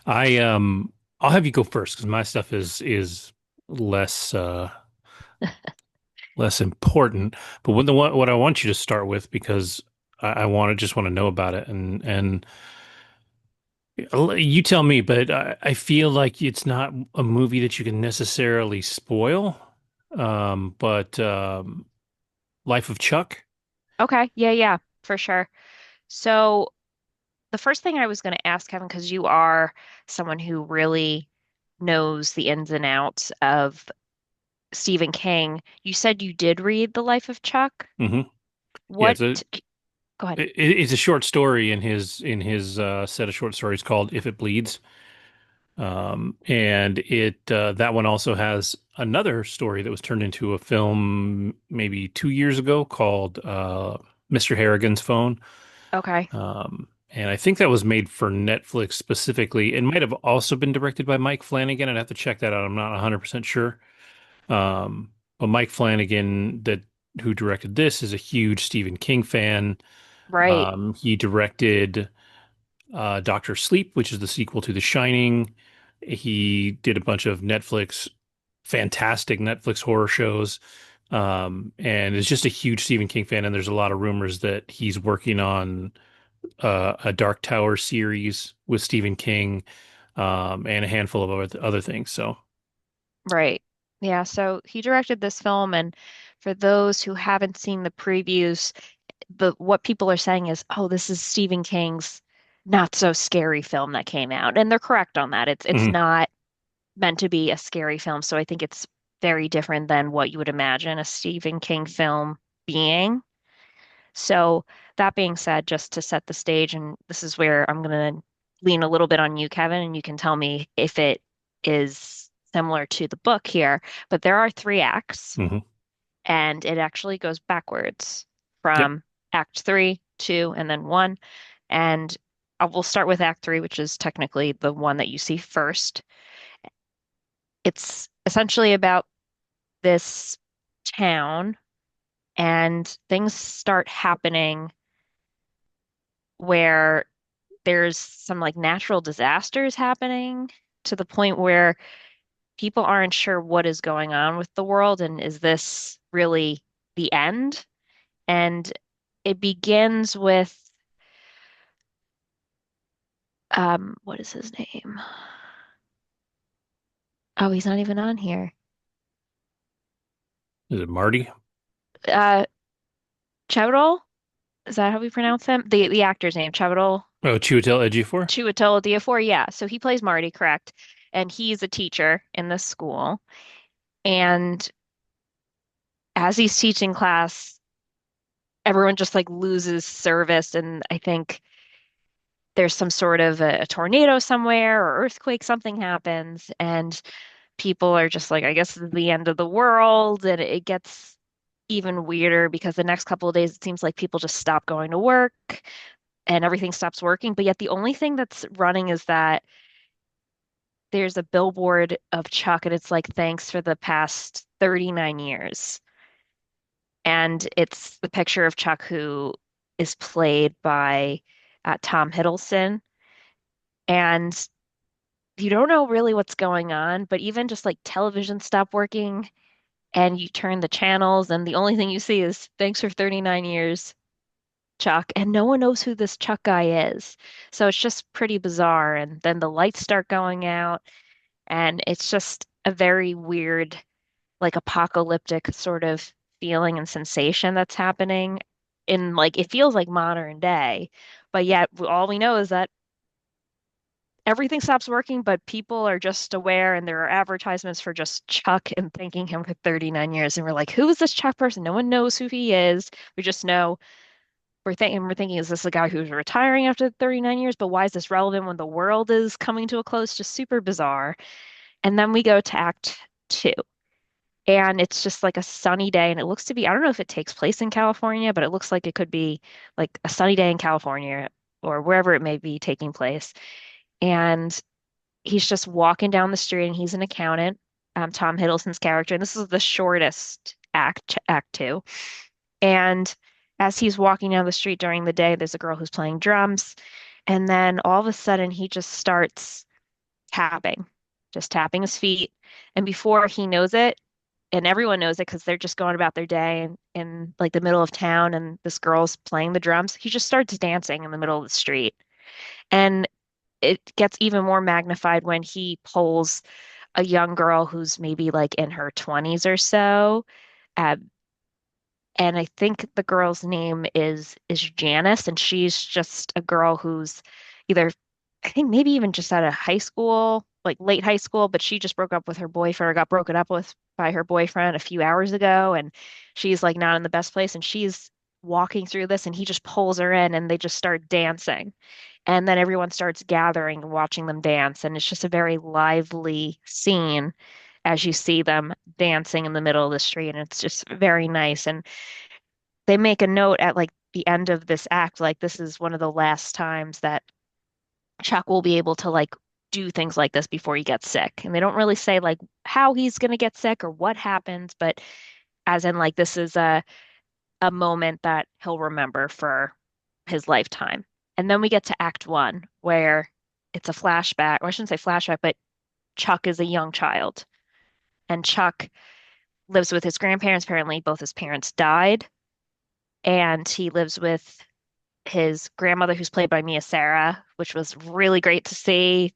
I'll have you go first because my stuff is less less important. But what I want you to start with because I want to know about it and you tell me, but I feel like it's not a movie that you can necessarily spoil. But Life of Chuck. Okay, yeah, yeah, for sure. So the first thing I was going to ask, Kevin, because you are someone who really knows the ins and outs of Stephen King, you said you did read The Life of Chuck. Hmm. Yeah, What? Go ahead. it's a short story in his set of short stories called If It Bleeds. And it that one also has another story that was turned into a film maybe 2 years ago called Mr. Harrigan's Phone. Okay. And I think that was made for Netflix specifically. It might have also been directed by Mike Flanagan. I'd have to check that out. I'm not 100% sure. But Mike Flanagan, that who directed this, is a huge Stephen King fan. Right. He directed Doctor Sleep, which is the sequel to The Shining. He did a bunch of fantastic Netflix horror shows, and is just a huge Stephen King fan. And there's a lot of rumors that he's working on a Dark Tower series with Stephen King, and a handful of other things. So, Right. Yeah, so he directed this film, and for those who haven't seen the previews, what people are saying is, "Oh, this is Stephen King's not so scary film that came out." And they're correct on that. It's mhm, not meant to be a scary film, so I think it's very different than what you would imagine a Stephen King film being. So that being said, just to set the stage, and this is where I'm going to lean a little bit on you, Kevin, and you can tell me if it is similar to the book here. But there are three acts, mhm. and it actually goes backwards Yep. from Act three, two, and then one. And we'll start with Act three, which is technically the one that you see first. It's essentially about this town, and things start happening where there's some like natural disasters happening to the point where people aren't sure what is going on with the world and is this really the end? And it begins with what is his name? Oh, he's not even on here. Is it Marty? Uh Chiwetel? Is that how we pronounce him? The actor's name, Chiwetel Oh, Chiwetel Ejiofor? Ejiofor. Yeah, so he plays Marty, correct? And he's a teacher in this school. And as he's teaching class, everyone just like loses service. And I think there's some sort of a tornado somewhere or earthquake, something happens, and people are just like, I guess this is the end of the world. And it gets even weirder because the next couple of days, it seems like people just stop going to work and everything stops working. But yet the only thing that's running is that there's a billboard of Chuck, and it's like, thanks for the past 39 years. And it's the picture of Chuck who is played by Tom Hiddleston. And you don't know really what's going on, but even just like television stopped working and you turn the channels, and the only thing you see is thanks for 39 years, Chuck. And no one knows who this Chuck guy is. So it's just pretty bizarre. And then the lights start going out, and it's just a very weird, like apocalyptic sort of feeling and sensation that's happening in like it feels like modern day, but yet all we know is that everything stops working, but people are just aware, and there are advertisements for just Chuck and thanking him for 39 years. And we're like, who is this Chuck person? No one knows who he is. We just know we're thinking, is this a guy who's retiring after 39 years? But why is this relevant when the world is coming to a close? Just super bizarre. And then we go to Act two. And it's just like a sunny day, and it looks to be, I don't know if it takes place in California, but it looks like it could be like a sunny day in California or wherever it may be taking place. And he's just walking down the street, and he's an accountant, Tom Hiddleston's character. And this is the shortest act, Act two. And as he's walking down the street during the day, there's a girl who's playing drums. And then all of a sudden, he just starts. tapping, just tapping his feet. And before he knows it, and everyone knows it because they're just going about their day in like the middle of town and this girl's playing the drums, he just starts dancing in the middle of the street. And it gets even more magnified when he pulls a young girl who's maybe like in her 20s or so. Uh, and I think the girl's name is Janice, and she's just a girl who's either, I think maybe even just out of high school, like late high school, but she just broke up with her boyfriend or got broken up with by her boyfriend a few hours ago, and she's like not in the best place, and she's walking through this, and he just pulls her in, and they just start dancing, and then everyone starts gathering and watching them dance, and it's just a very lively scene as you see them dancing in the middle of the street, and it's just very nice. And they make a note at like the end of this act, like this is one of the last times that Chuck will be able to like do things like this before he gets sick. And they don't really say like how he's going to get sick or what happens, but as in like this is a moment that he'll remember for his lifetime. And then we get to Act One, where it's a flashback, or I shouldn't say flashback, but Chuck is a young child. And Chuck lives with his grandparents. Apparently, both his parents died. And he lives with his grandmother, who's played by Mia Sara, which was really great to see.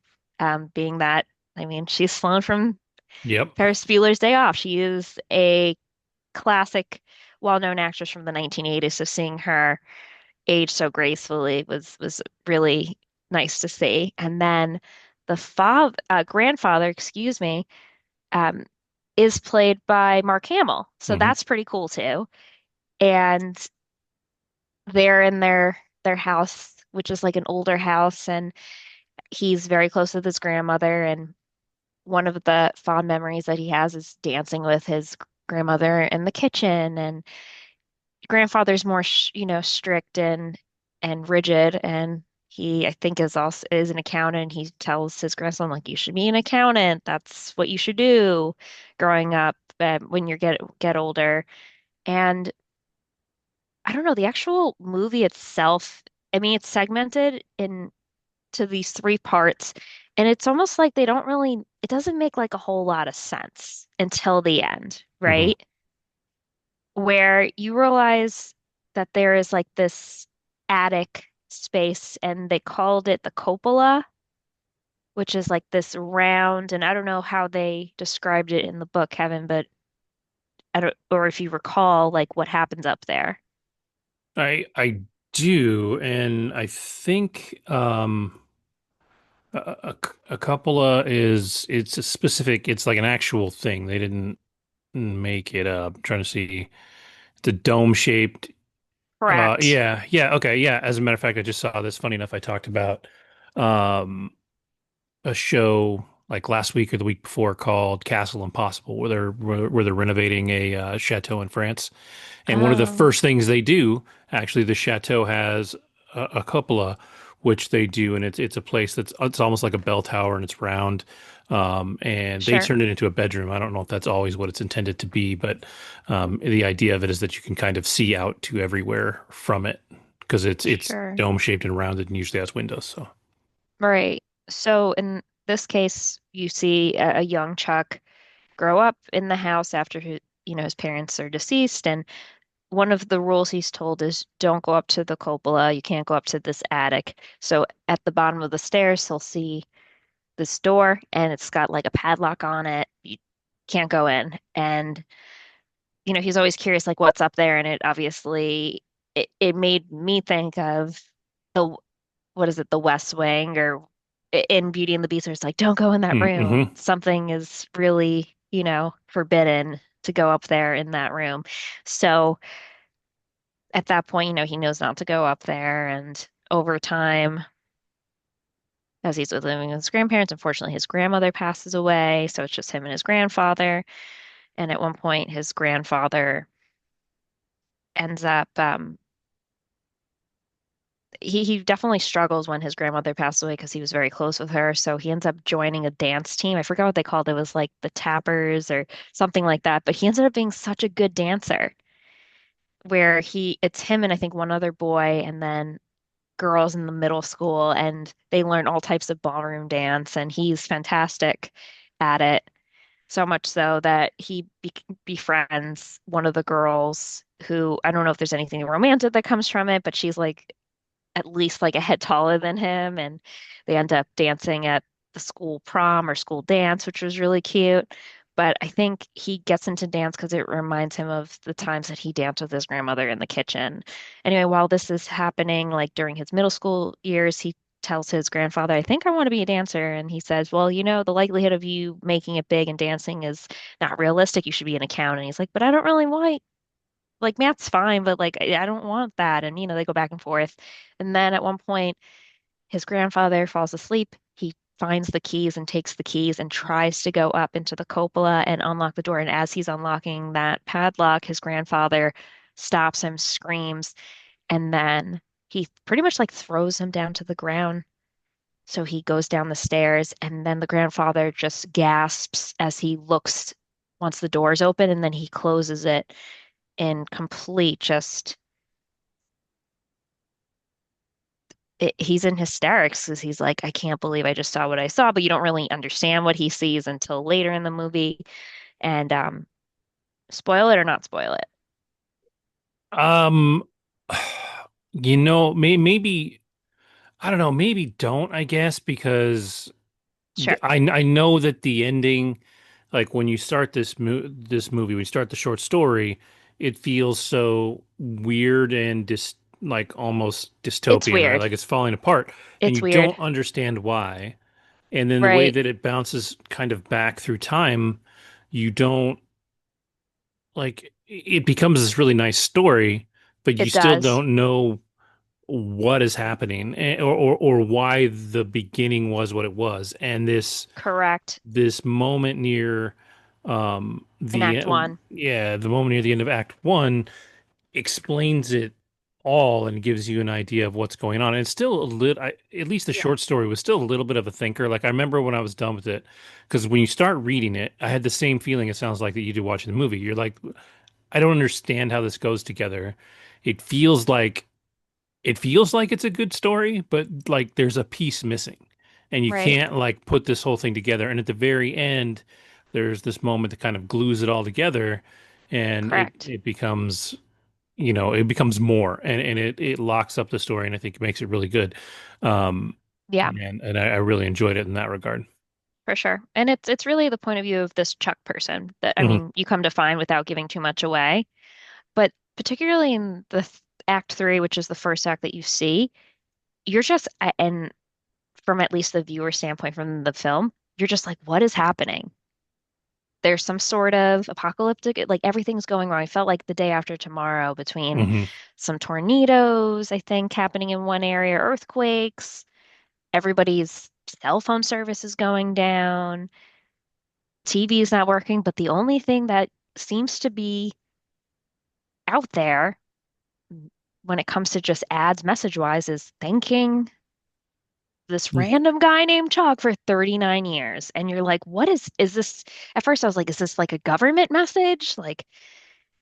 Being that, I mean, she's flown from Yep. Ferris Bueller's Day Off. She is a classic, well-known actress from the 1980s. So seeing her age so gracefully was really nice to see. And then the grandfather, excuse me, um, is played by Mark Hamill. So Hmm. that's pretty cool too. And they're in their house, which is like an older house, and he's very close with his grandmother. And one of the fond memories that he has is dancing with his grandmother in the kitchen. And grandfather's more, strict and rigid. And he, I think, is an accountant. He tells his grandson like, you should be an accountant. That's what you should do growing up when you get older. And I don't know, the actual movie itself, I mean, it's segmented into these three parts, and it's almost like they don't really, it doesn't make like a whole lot of sense until the end, Hmm. right? Where you realize that there is like this attic space, and they called it the cupola, which is like this round, and I don't know how they described it in the book, Kevin, but I don't, or if you recall, like what happens up there. I do, and I think a cupola is it's a specific. It's like an actual thing. They didn't make it up. I'm trying to see. It's a dome shaped. Correct. Yeah, yeah, okay, yeah. As a matter of fact, I just saw this. Funny enough, I talked about um a show like last week or the week before called Castle Impossible, where they're renovating a chateau in France. And one of the Oh, first things they do, actually, the chateau has a cupola, which they do, and it's a place it's almost like a bell tower and it's round. And they sure, turned it into a bedroom. I don't know if that's always what it's intended to be, but the idea of it is that you can kind of see out to everywhere from it because it's sure. dome shaped and rounded and usually has windows. So. Right. So in this case, you see a young Chuck grow up in the house after his parents are deceased, and one of the rules he's told is don't go up to the cupola. You can't go up to this attic. So at the bottom of the stairs, he'll see this door, and it's got like a padlock on it. You can't go in. And he's always curious, like what's up there, and it obviously it made me think of the what is it, the West Wing, or in Beauty and the Beast, where it's like, don't go in that room. Mm-hmm. Something is really, forbidden to go up there in that room. So at that point, he knows not to go up there. And over time, as he's living with his grandparents, unfortunately, his grandmother passes away. So it's just him and his grandfather. And at one point, his grandfather ends up, he definitely struggles when his grandmother passed away because he was very close with her. So he ends up joining a dance team. I forgot what they called it. It was like the Tappers or something like that. But he ended up being such a good dancer where it's him and I think one other boy, and then girls in the middle school, and they learn all types of ballroom dance, and he's fantastic at it. So much so that he befriends one of the girls who, I don't know if there's anything romantic that comes from it, but she's like at least like a head taller than him, and they end up dancing at the school prom or school dance, which was really cute. But I think he gets into dance because it reminds him of the times that he danced with his grandmother in the kitchen. Anyway, while this is happening, like during his middle school years, he tells his grandfather, I think I want to be a dancer. And he says, well, the likelihood of you making it big and dancing is not realistic. You should be an accountant. He's like, but I don't really like math's fine, but like I don't want that. And they go back and forth. And then at one point, his grandfather falls asleep. He finds the keys and takes the keys and tries to go up into the cupola and unlock the door. And as he's unlocking that padlock, his grandfather stops him, screams, and then he pretty much like throws him down to the ground. So he goes down the stairs, and then the grandfather just gasps as he looks once the door's open, and then he closes it in complete just he's in hysterics because he's like, I can't believe I just saw what I saw, but you don't really understand what he sees until later in the movie. And spoil it or not spoil it? Um, maybe I don't know, maybe don't, I guess, because Sure. I know that the ending, like when you start this movie, when you start the short story, it feels so weird and like almost It's dystopian, right? weird. Like it's falling apart, and It's you weird. don't understand why. And then the way Right. that it bounces kind of back through time, you don't like it becomes this really nice story, but you It still does. don't know what is happening or why the beginning was what it was. And Correct. this moment near In Act One. the moment near the end of Act One explains it all and gives you an idea of what's going on. And it's still a little, at least the Yeah. short story was still a little bit of a thinker. Like I remember when I was done with it, because when you start reading it, I had the same feeling it sounds like that you do watching the movie. You're like, I don't understand how this goes together. It feels like it's a good story, but like there's a piece missing. And you Right. can't like put this whole thing together. And at the very end, there's this moment that kind of glues it all together and Correct. it becomes it becomes more and it locks up the story and I think it makes it really good. Um Yeah, and I really enjoyed it in that regard. for sure. And it's really the point of view of this Chuck person that I Hmm. mean you come to find without giving too much away. But particularly in the Act Three, which is the first act that you see, you're just and from at least the viewer standpoint from the film, you're just like, what is happening? There's some sort of apocalyptic, like everything's going wrong. I felt like the day after tomorrow between Hmm. some tornadoes, I think, happening in one area, earthquakes, everybody's cell phone service is going down, TV is not working, but the only thing that seems to be out there when it comes to just ads message wise is thanking this random guy named Chuck for 39 years. And you're like, what is this? At first I was like, is this like a government message? Like,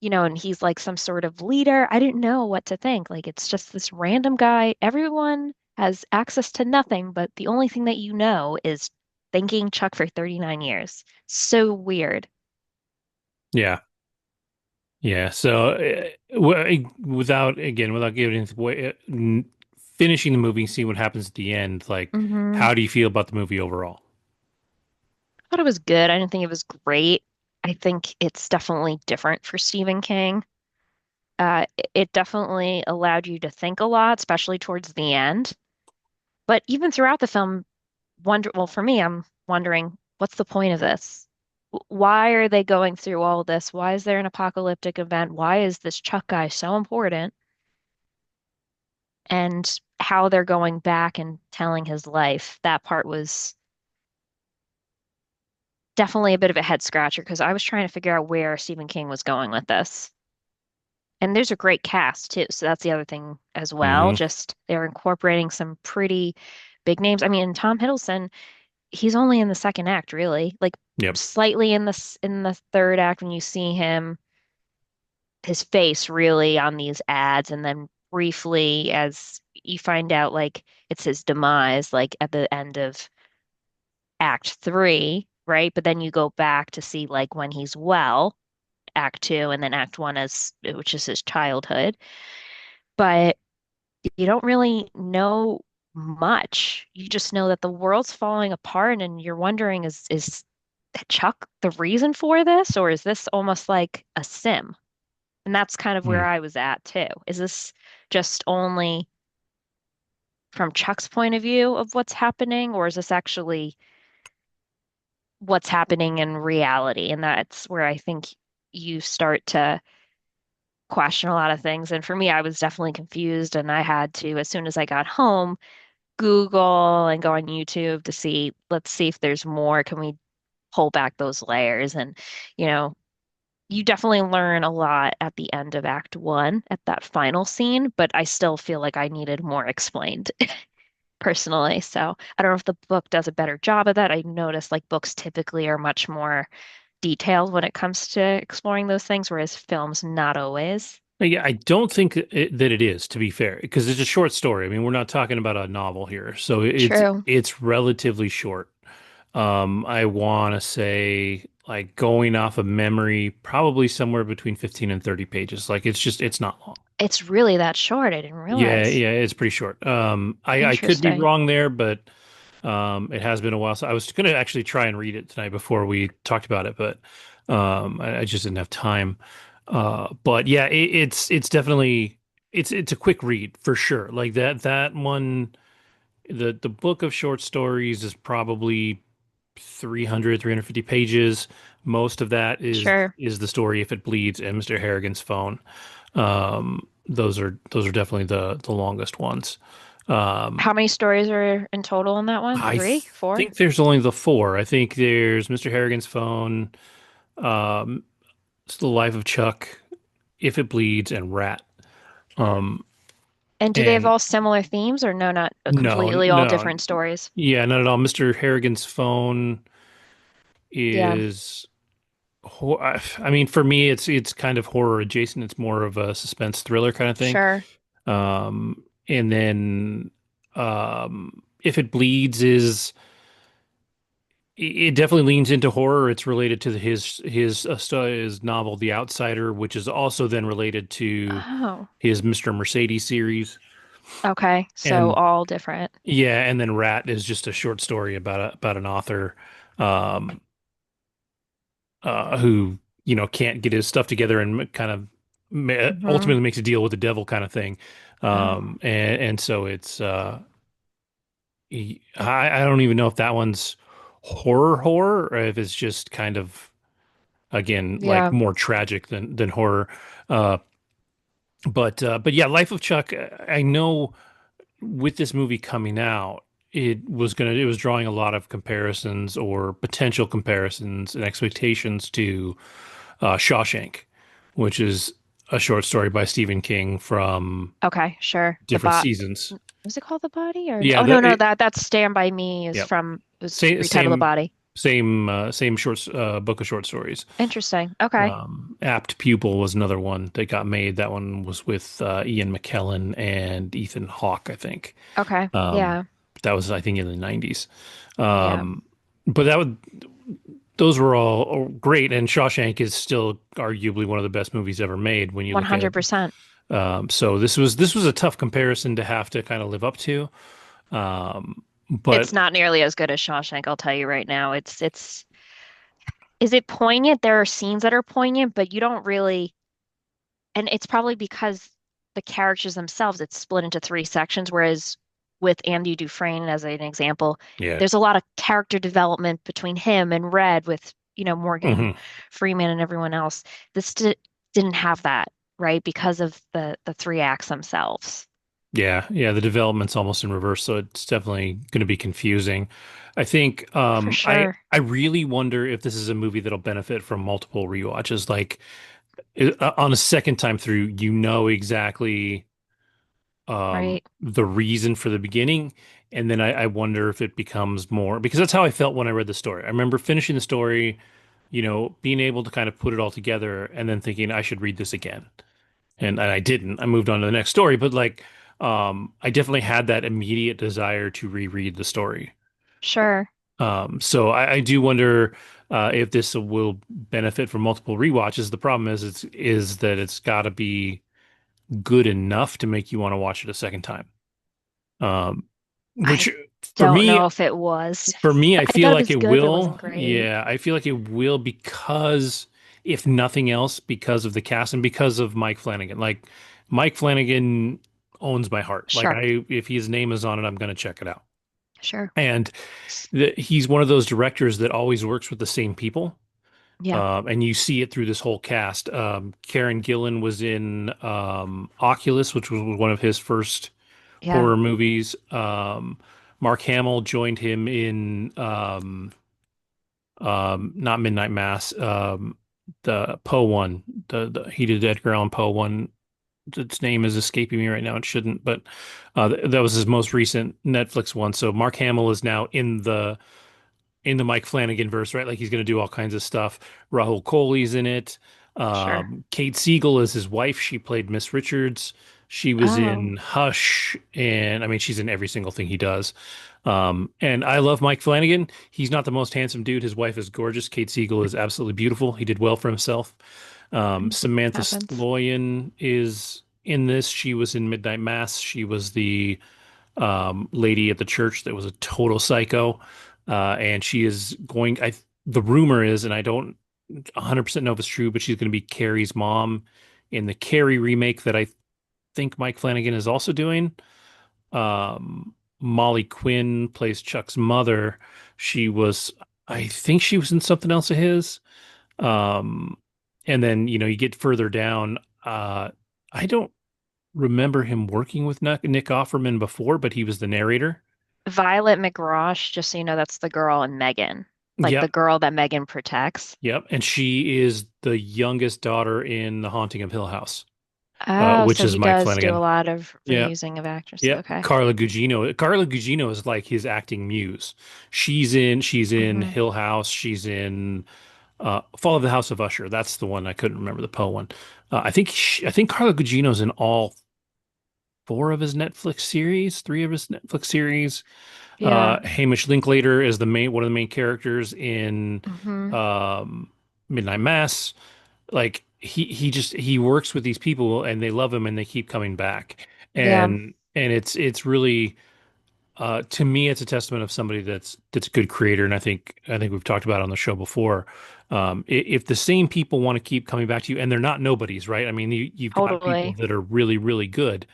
and he's like some sort of leader. I didn't know what to think. Like, it's just this random guy. Everyone has access to nothing, but the only thing that you know is thanking Chuck for 39 years. So weird. Yeah. Yeah. So, without giving anything away, finishing the movie, see what happens at the end. Like, Hmm. how do you feel about the movie overall? I thought it was good. I didn't think it was great. I think it's definitely different for Stephen King. It definitely allowed you to think a lot, especially towards the end. But even throughout the film, well, for me, I'm wondering, what's the point of this? Why are they going through all this? Why is there an apocalyptic event? Why is this Chuck guy so important? And how they're going back and telling his life, that part was definitely a bit of a head scratcher because I was trying to figure out where Stephen King was going with this. And there's a great cast too, so that's the other thing as well. Hmm. Just they're incorporating some pretty big names. I mean, Tom Hiddleston, he's only in the second act, really. Like Yep. slightly in the third act when you see him, his face really on these ads, and then briefly as you find out like it's his demise, like at the end of Act Three, right? But then you go back to see like when he's well, Act Two, and then Act One as which is his childhood. But you don't really know much. You just know that the world's falling apart and you're wondering is Chuck the reason for this, or is this almost like a sim? And that's kind of where Hmm. I was at too. Is this just only from Chuck's point of view of what's happening, or is this actually what's happening in reality? And that's where I think you start to question a lot of things. And for me, I was definitely confused, and I had to, as soon as I got home, Google and go on YouTube to see, let's see if there's more. Can we pull back those layers? And, you know, you definitely learn a lot at the end of Act One at that final scene, but I still feel like I needed more explained personally. So I don't know if the book does a better job of that. I noticed like books typically are much more detailed when it comes to exploring those things, whereas films not always. Yeah, I don't think that it is, to be fair, because it's a short story. I mean, we're not talking about a novel here, so True. it's relatively short. I want to say, like going off of memory, probably somewhere between 15 and 30 pages. Like it's not long. It's really that short. I didn't Yeah, realize. yeah, it's pretty short. I could be Interesting. wrong there, but it has been a while. So I was gonna actually try and read it tonight before we talked about it, but I just didn't have time. But yeah, it's definitely it's a quick read for sure. Like that one, the book of short stories is probably 350 pages. Most of that Sure. is the story If It Bleeds and Mr. Harrigan's Phone. Those are definitely the longest ones. Um, How many stories are in total in that one? I Three? Four? think there's only the four. I think there's Mr. Harrigan's Phone, um, It's the Life of Chuck, If It Bleeds, and Rat. Um, And do they have and all similar themes or no, not no, completely all no, different stories? yeah, not at all. Mr. Harrigan's Phone Yeah, is, I mean, for me, it's kind of horror adjacent. It's more of a suspense thriller kind of thing. sure. And then If It Bleeds is it definitely leans into horror. It's related to his novel The Outsider, which is also then related to Oh, his Mr. Mercedes series. okay. So And all different. yeah, and then Rat is just a short story about an author um who can't get his stuff together and kind of Hmm. ultimately makes a deal with the devil kind of thing. Oh, And so it's I don't even know if that one's horror or if it's just kind of again like yeah. more tragic than horror. Uh, but yeah, Life of Chuck. I know with this movie coming out, it was drawing a lot of comparisons or potential comparisons and expectations to Shawshank, which is a short story by Stephen King from Okay, sure. The different bot. seasons. Was it called The Body or Yeah, oh no, no, that's Stand By Me is yeah, from was same retitled The same Body. same short book of short stories. Interesting. Okay. Apt Pupil was another one that got made. That one was with Ian McKellen and Ethan Hawke, I think. Okay. Um, Yeah. that was, I think, in the 90s. Yeah. Um, but those were all great, and Shawshank is still arguably one of the best movies ever made when you look at it. 100%. So this was a tough comparison to have to kind of live up to. But It's not nearly as good as Shawshank, I'll tell you right now. It's is it poignant? There are scenes that are poignant, but you don't really, and it's probably because the characters themselves, it's split into three sections, whereas with Andy Dufresne as an example, yeah. there's a lot of character development between him and Red with, Morgan Hmm. Freeman and everyone else. This didn't have that, right? Because of the three acts themselves. Yeah, the development's almost in reverse, so it's definitely going to be confusing. I think For sure. I really wonder if this is a movie that'll benefit from multiple rewatches. Like on a second time through, you know exactly Right. the reason for the beginning, and then I wonder if it becomes more because that's how I felt when I read the story. I remember finishing the story, being able to kind of put it all together, and then thinking I should read this again. and I didn't. I moved on to the next story, but like I definitely had that immediate desire to reread the story. Sure. So I do wonder if this will benefit from multiple rewatches. The problem is that it's got to be good enough to make you want to watch it a second time. Um, I which for don't me, know if it was. I I feel thought it like was it good, but it will. wasn't great. Yeah, I feel like it will because, if nothing else, because of the cast and because of Mike Flanagan. Like Mike Flanagan owns my heart. Like Sure. if his name is on it, I'm going to check it out. Sure. And he's one of those directors that always works with the same people. Yeah. And you see it through this whole cast. Karen Gillan was in Oculus, which was one of his first Yeah. horror movies. Mark Hamill joined him in not Midnight Mass, the Poe one. He did Edgar Allan Poe one. Its name is escaping me right now. It shouldn't, but that was his most recent Netflix one. So Mark Hamill is now in the Mike Flanagan verse, right? Like he's going to do all kinds of stuff. Rahul Kohli's in it. Sure. Kate Siegel is his wife. She played Miss Richards. She was Oh, in Hush, and I mean, she's in every single thing he does. And I love Mike Flanagan. He's not the most handsome dude. His wife is gorgeous. Kate Siegel is absolutely beautiful. He did well for himself. Samantha happens. Sloyan is in this. She was in Midnight Mass. She was the lady at the church that was a total psycho. And she is going, the rumor is, and I don't 100% know if it's true, but she's going to be Carrie's mom in the Carrie remake that I think Mike Flanagan is also doing. Molly Quinn plays Chuck's mother. She was, I think she was in something else of his. Um, and then, you get further down. I don't remember him working with Nick Offerman before, but he was the narrator. Violet McGrosh, just so you know, that's the girl in Megan, like the Yep. girl that Megan protects. Yep. And she is the youngest daughter in The Haunting of Hill House, Oh, which so is he Mike does do a Flanagan. lot of Yeah. reusing of actresses. Yep. Okay. Carla Gugino. Carla Gugino is like his acting muse. She's in Hmm. Hill House. She's in Fall of the House of Usher. That's the one I couldn't remember the Poe one. I think Carla Gugino's in all four of his Netflix series, three of his Netflix series. Yeah. Hamish Linklater is the main one of the main characters in Hmm. um, Midnight Mass. Like he works with these people and they love him and they keep coming back. Yeah. And it's really to me it's a testament of somebody that's a good creator. And I think we've talked about it on the show before. If the same people want to keep coming back to you and they're not nobodies, right? I mean, you've got people Totally. that are really, really good.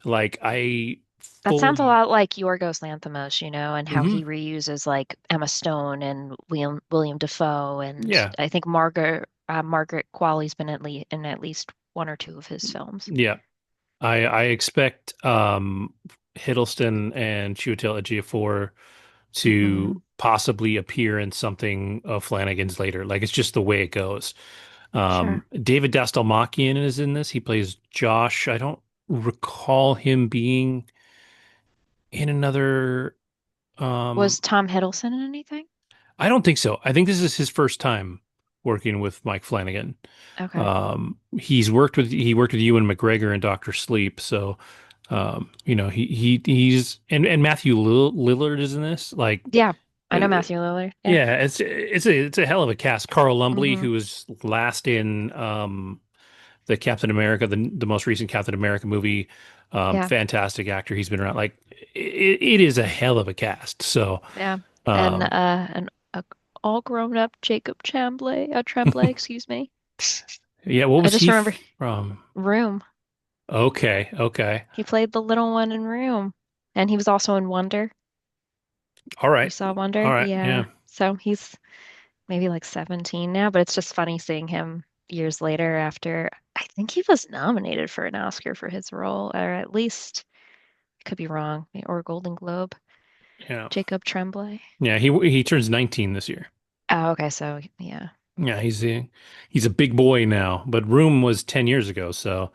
Like I That sounds a fully, lot like Yorgos Lanthimos, and how Mhm. he reuses like Emma Stone and William Dafoe, and Yeah, I think Margaret Qualley's been in at least one or two of his films. yeah. I expect Hiddleston and Chiwetel Ejiofor Hmm. to possibly appear in something of Flanagan's later. Like it's just the way it goes. Sure. David Dastalmakian is in this. He plays Josh. I don't recall him being in another. Was Um, Tom Hiddleston in anything? I don't think so. I think this is his first time working with Mike Flanagan. Okay. He worked with Ewan McGregor in Doctor Sleep, so he's and Matthew Lillard is in this. Like, Yeah, I uh, know Matthew Lillard. Yeah. yeah, it's a hell of a cast. Carl Lumbly, Hmm. who was last in the Captain America, the most recent Captain America movie, Yeah. fantastic actor. He's been around. Like, it is a hell of a cast. So, Yeah. And um, an all grown up Jacob Tremblay, excuse me. yeah, what I was just he remember from? Room. Okay, okay, He played the little one in Room. And he was also in Wonder. all You right, saw all Wonder? right, yeah. Yeah. So he's maybe like 17 now, but it's just funny seeing him years later after I think he was nominated for an Oscar for his role, or at least I could be wrong, or a Golden Globe. Yeah. Jacob Tremblay. Yeah, he turns 19 this year. Oh, okay, so yeah. Yeah, he's a big boy now, but Room was 10 years ago, so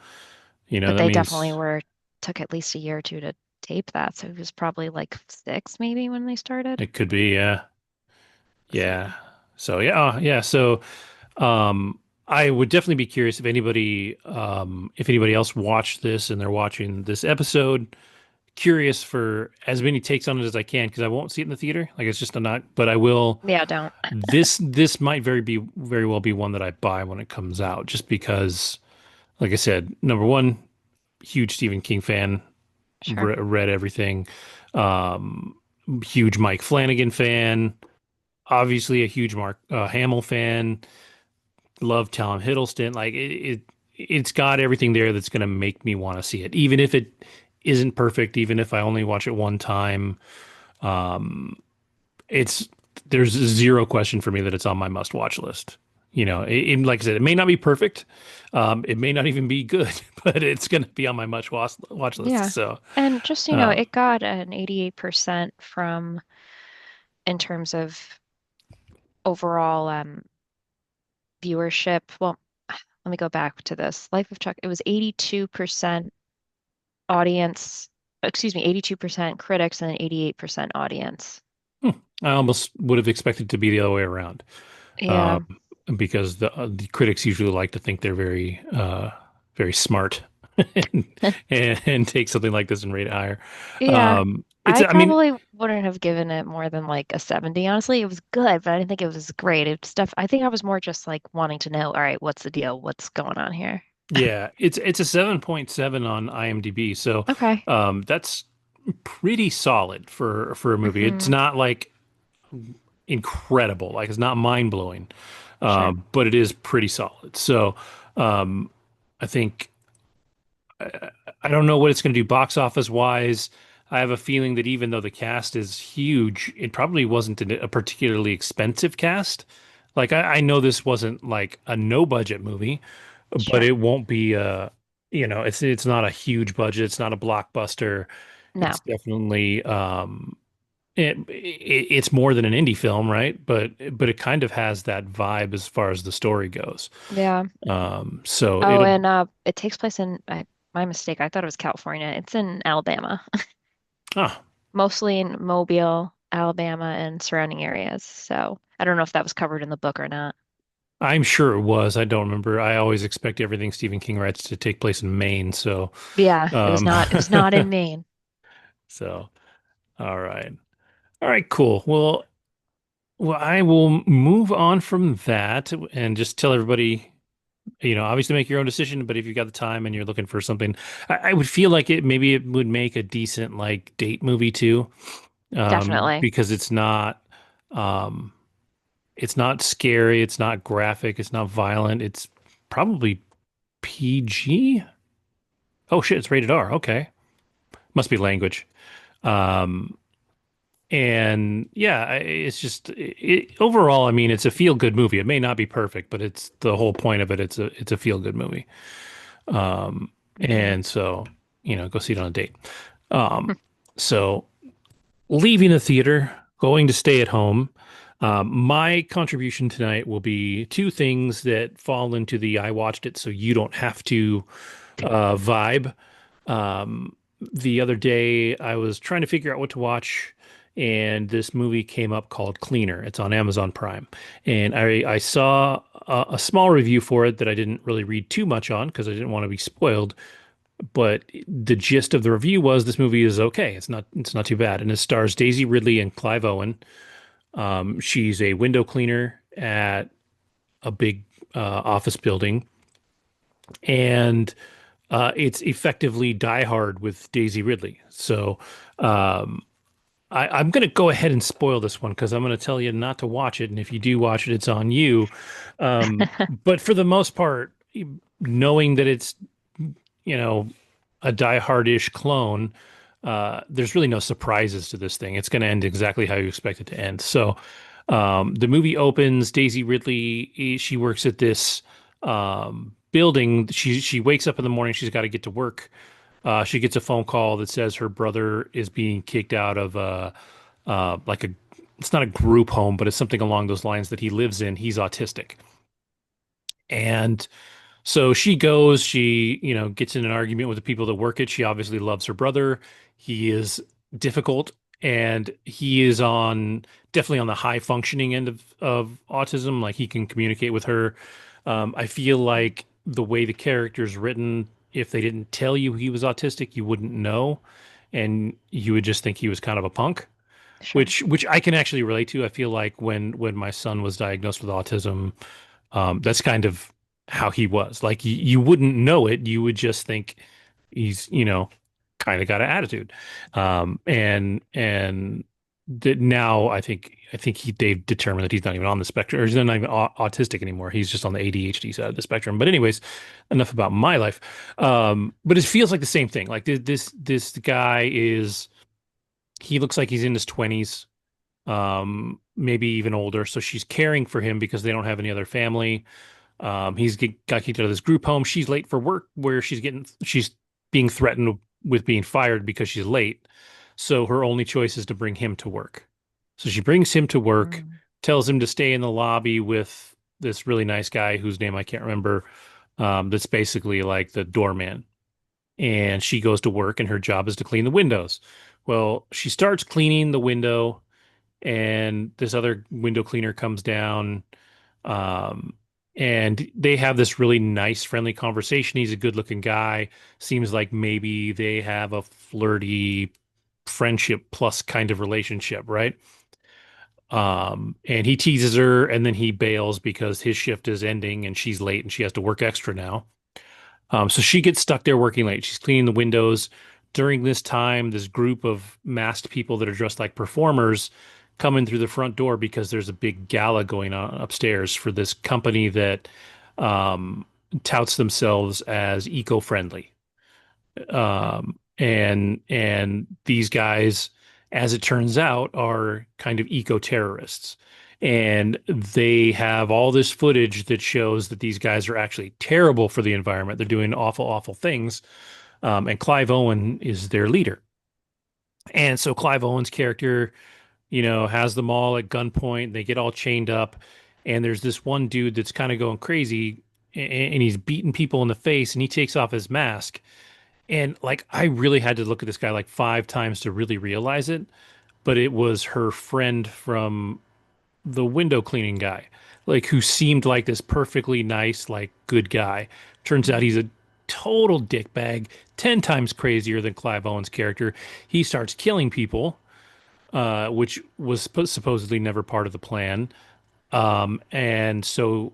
But that they definitely means took at least a year or two to tape that. So he was probably like six maybe when they started. it could be, yeah. So Yeah. So yeah, yeah. So um I would definitely be curious if anybody else watched this and they're watching this episode. Curious for as many takes on it as I can because I won't see it in the theater. Like it's just a not, but I will. Yeah, don't. This might very well be one that I buy when it comes out, just because, like I said, number one, huge Stephen King fan, Sure. read everything. Um, Huge Mike Flanagan fan, obviously a huge Mark Hamill fan. Love Tom Hiddleston. It's got everything there that's going to make me want to see it, even if it isn't perfect, even if I only watch it one time. Um, it's there's zero question for me that it's on my must watch list. Like I said, it may not be perfect. It may not even be good, but it's going to be on my watch list. Yeah. So, And just, um, it got an 88% from in terms of overall viewership. Well, let me go back to this. Life of Chuck, it was 82% audience, excuse me, 82% critics and then 88% audience. hmm, I almost would have expected to be the other way around, Yeah. um, because the critics usually like to think they're very smart and, and take something like this and rate it higher. Yeah. I I mean, probably wouldn't have given it more than like a 70, honestly. It was good, but I didn't think it was great. It's stuff I think I was more just like wanting to know, all right, what's the deal? What's going on here? yeah, it's a 7.7 on IMDb, so Okay. that's pretty solid for a movie. It's Hmm. not like incredible, like it's not mind blowing, Sure. but it is pretty solid. So um, I think I don't know what it's going to do box office wise. I have a feeling that even though the cast is huge, it probably wasn't a particularly expensive cast. Like I know this wasn't like a no budget movie, but Sure. it won't be it's not a huge budget. It's not a blockbuster. It's No. definitely it's more than an indie film, right? But it kind of has that vibe as far as the story goes. Yeah. So Oh, it'll and it takes place in my mistake. I thought it was California. It's in Alabama, ah mostly in Mobile, Alabama, and surrounding areas. So I don't know if that was covered in the book or not. I'm sure it was. I don't remember. I always expect everything Stephen King writes to take place in Maine. So, But yeah, it was um, not. It was not in Maine. so all right, all right, cool. Well, I will move on from that and just tell everybody, obviously make your own decision. But if you've got the time and you're looking for something, I would feel like it would make a decent like date movie too, Definitely. because um, it's not scary, it's not graphic, it's not violent. It's probably PG. Oh shit, it's rated R. Okay. Must be language. Um, and yeah, it's just overall, I mean, it's a feel good movie. It may not be perfect, but it's the whole point of it. It's a feel good movie. Hmm. And so, go see it on a date. Um, so leaving the theater, going to stay at home. My contribution tonight will be two things that fall into the I watched it so you don't have to vibe. The other day, I was trying to figure out what to watch, and this movie came up called Cleaner. It's on Amazon Prime, and I saw a small review for it that I didn't really read too much on because I didn't want to be spoiled. But the gist of the review was this movie is okay. It's not too bad, and it stars Daisy Ridley and Clive Owen. She's a window cleaner at a big office building, and it's effectively Die Hard with Daisy Ridley. So I'm going to go ahead and spoil this one because I'm going to tell you not to watch it, and if you do watch it, it's on you. But for the most part, knowing that it's you know a Die Hard-ish clone, there's really no surprises to this thing. It's going to end exactly how you expect it to end. So the movie opens. Daisy Ridley, she works at this building. She wakes up in the morning. She's got to get to work. She gets a phone call that says her brother is being kicked out of like a it's not a group home, but it's something along those lines that he lives in. He's autistic. And so she goes, gets in an argument with the people that work it. She obviously loves her brother. He is difficult and he is definitely on the high functioning end of autism. Like he can communicate with her. I feel like the way the character's written, if they didn't tell you he was autistic, you wouldn't know, and you would just think he was kind of a punk, Sure. which I can actually relate to. I feel like when my son was diagnosed with autism, that's kind of how he was. Like you wouldn't know it. You would just think he's, kind of got an attitude. And that now I think they've determined that he's not even on the spectrum, or he's not even autistic anymore. He's just on the ADHD side of the spectrum. But anyways, enough about my life. But it feels like the same thing. Like this guy is he looks like he's in his 20s, maybe even older. So she's caring for him because they don't have any other family. Got kicked out of this group home. She's late for work where she's being threatened with being fired because she's late. So her only choice is to bring him to work. So she brings him to work, Mm. tells him to stay in the lobby with this really nice guy whose name I can't remember. That's basically like the doorman. And she goes to work and her job is to clean the windows. Well, she starts cleaning the window and this other window cleaner comes down, um, and they have this really nice, friendly conversation. He's a good-looking guy. Seems like maybe they have a flirty friendship plus kind of relationship, right? And he teases her, and then he bails because his shift is ending and she's late and she has to work extra now. So she gets stuck there working late. She's cleaning the windows. During this time, this group of masked people that are dressed like performers come in through the front door because there's a big gala going on upstairs for this company that um, touts themselves as eco-friendly. And these guys, as it turns out, are kind of eco-terrorists. And they have all this footage that shows that these guys are actually terrible for the environment. They're doing awful, awful things. And Clive Owen is their leader. And so Clive Owen's character, has them all at gunpoint. They get all chained up. And there's this one dude that's kind of going crazy and he's beating people in the face and he takes off his mask. And like, I really had to look at this guy like 5 times to really realize it. But it was her friend from the window cleaning guy, like who seemed like this perfectly nice, like good guy. Turns out he's a total dickbag, 10 times crazier than Clive Owen's character. He starts killing people, which was supposedly never part of the plan. And so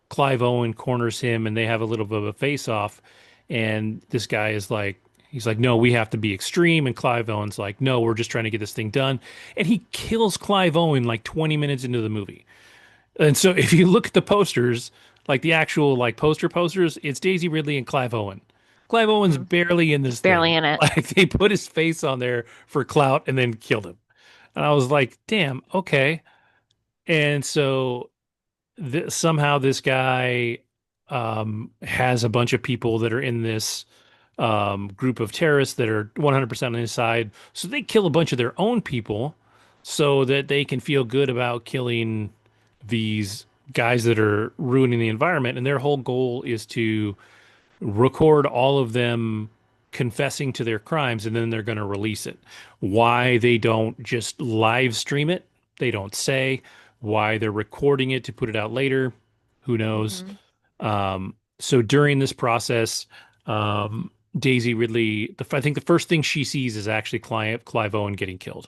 Clive Owen corners him and they have a little bit of a face off. And this guy is like, he's like, no, we have to be extreme. And Clive Owen's like, no, we're just trying to get this thing done. And he kills Clive Owen like 20 minutes into the movie. And so if you look at the posters, like the actual like posters, it's Daisy Ridley and Clive Owen. Clive Owen's Mm. barely in He's this barely thing. in it. Like they put his face on there for clout and then killed him. And I was like, damn, okay. And so somehow this guy has a bunch of people that are in this group of terrorists that are 100% on his side. So they kill a bunch of their own people so that they can feel good about killing these guys that are ruining the environment. And their whole goal is to record all of them confessing to their crimes and then they're going to release it. Why they don't just live stream it, they don't say. Why they're recording it to put it out later, who knows? Hmm. So during this process, Daisy Ridley, I think the first thing she sees is actually Clive Owen getting killed.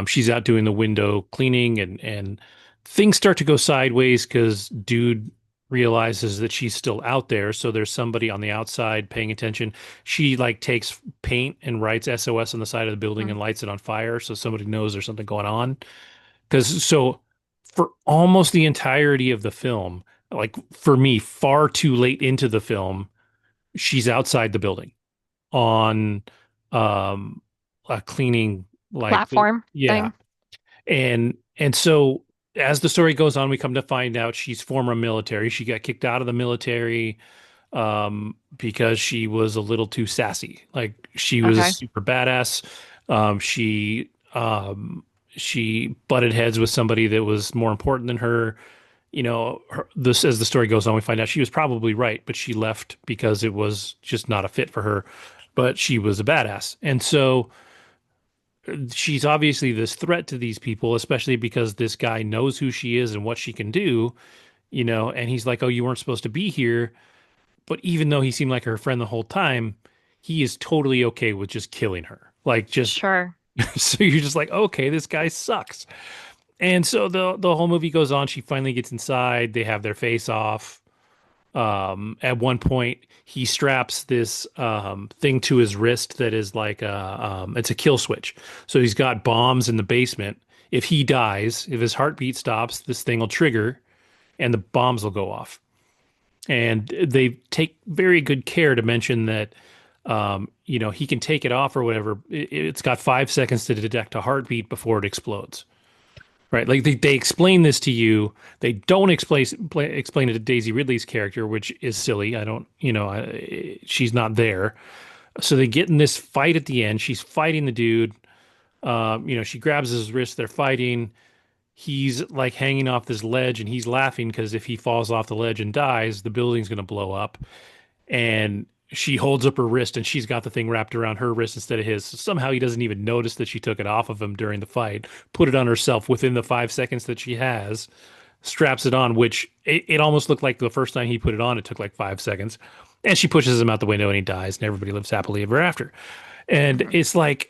She's out doing the window cleaning and things start to go sideways because dude realizes that she's still out there. So there's somebody on the outside paying attention. She like takes paint and writes SOS on the side of the building Mm. and lights it on fire so somebody knows there's something going on. Because so for almost the entirety of the film, like for me, far too late into the film, she's outside the building on a cleaning like Platform yeah. thing. And so as the story goes on, we come to find out she's former military. She got kicked out of the military because she was a little too sassy. Like she was Okay. super badass. She butted heads with somebody that was more important than her. This as the story goes on, we find out she was probably right, but she left because it was just not a fit for her. But she was a badass, and so she's obviously this threat to these people, especially because this guy knows who she is and what she can do. and he's like, "Oh, you weren't supposed to be here." But even though he seemed like her friend the whole time, he is totally okay with just killing her. Like just Sure. so you're just like, okay, this guy sucks. And so the whole movie goes on. She finally gets inside. They have their face off. At one point, he straps this thing to his wrist that is like it's a kill switch. So he's got bombs in the basement. If he dies, if his heartbeat stops, this thing will trigger and the bombs will go off. And they take very good care to mention that, he can take it off or whatever. It's got 5 seconds to detect a heartbeat before it explodes. Right. Like they explain this to you. They don't explain it to Daisy Ridley's character, which is silly. I don't, she's not there. So they get in this fight at the end. She's fighting the dude. She grabs his wrist. They're fighting. He's like hanging off this ledge and he's laughing because if he falls off the ledge and dies, the building's going to blow up. And she holds up her wrist and she's got the thing wrapped around her wrist instead of his. So somehow he doesn't even notice that she took it off of him during the fight, put it on herself within the 5 seconds that she has, straps it on, which it almost looked like the first time he put it on, it took like 5 seconds. And she pushes him out the window and he dies and everybody lives happily ever after. And Hmm. it's like,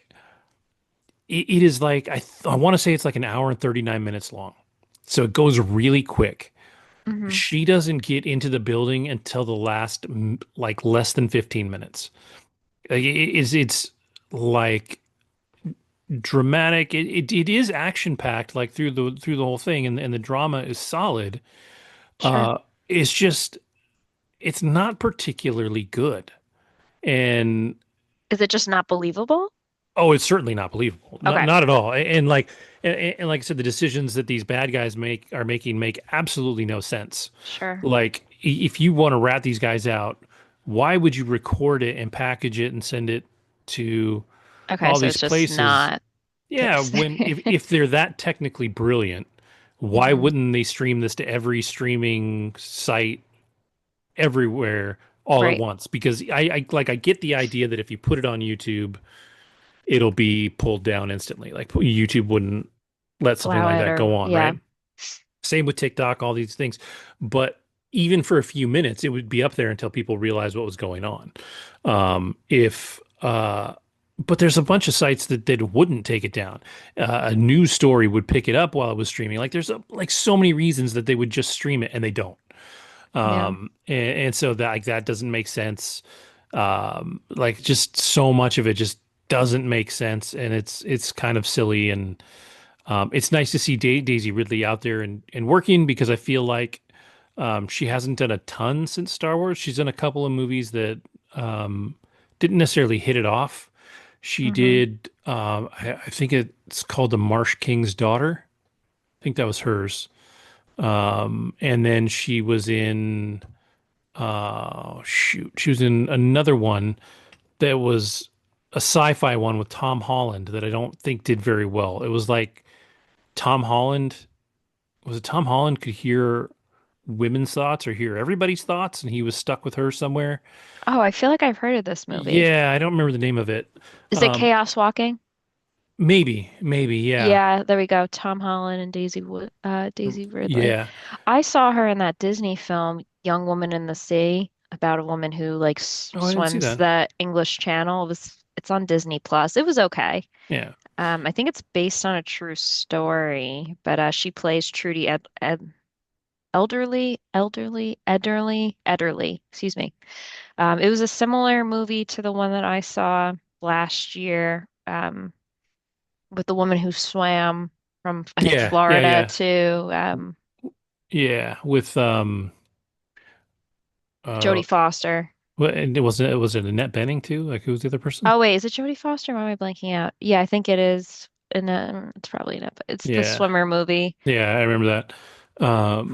it is like, I want to say it's like an hour and 39 minutes long. So it goes really quick. Hmm. She doesn't get into the building until the last like less than 15 minutes. Like it's like dramatic. It is action packed like through the whole thing and the drama is solid. Sure. Uh it's just it's not particularly good. And Is it just not believable? oh, it's certainly not believable. Not Okay. not at all. And like I said, the decisions that these bad guys are making make absolutely no sense. Sure. Like if you want to rat these guys out, why would you record it and package it and send it to Okay, all so these it's just places? not Yeah, this. when if they're that technically brilliant, why Hmm. wouldn't they stream this to every streaming site everywhere all at Right. once? Because I get the idea that if you put it on YouTube it'll be pulled down instantly. Like YouTube wouldn't let something Allow like it that or go on, yeah. right? Same with TikTok, all these things. But even for a few minutes, it would be up there until people realized what was going on. If But there's a bunch of sites that wouldn't take it down. A news story would pick it up while it was streaming. Like like so many reasons that they would just stream it and they don't. Yeah. And so that like that doesn't make sense. Like just so much of it just doesn't make sense, and it's kind of silly. And it's nice to see Daisy Ridley out there and working because I feel like she hasn't done a ton since Star Wars. She's done a couple of movies that um, didn't necessarily hit it off. She Hmm. did, I think it's called The Marsh King's Daughter. I think that was hers. And then she was in, shoot, she was in another one that was a sci-fi one with Tom Holland that I don't think did very well. It was like Tom Holland, was it Tom Holland could hear women's thoughts or hear everybody's thoughts and he was stuck with her somewhere. Oh, I feel like I've heard of this movie. Yeah, I don't remember the name of it. Is it Um, Chaos Walking? maybe, yeah. Yeah, there we go. Tom Holland and Daisy Ridley. Yeah. I saw her in that Disney film, Young Woman in the Sea, about a woman who like Oh, I didn't see swims that. the English Channel. It's on Disney Plus. It was okay. Yeah. I think it's based on a true story, but she plays Trudy Ederly, excuse me. It was a similar movie to the one that I saw last year, with the woman who swam from, I think, Yeah, yeah, Florida yeah. to Yeah, with uh Jodie Foster. and it was it Annette Bening too? Like who was the other person? Oh wait, is it Jodie Foster? Or am I blanking out? Yeah, I think it is. And it's probably not, but it's the Yeah. swimmer movie, Yeah, I remember that.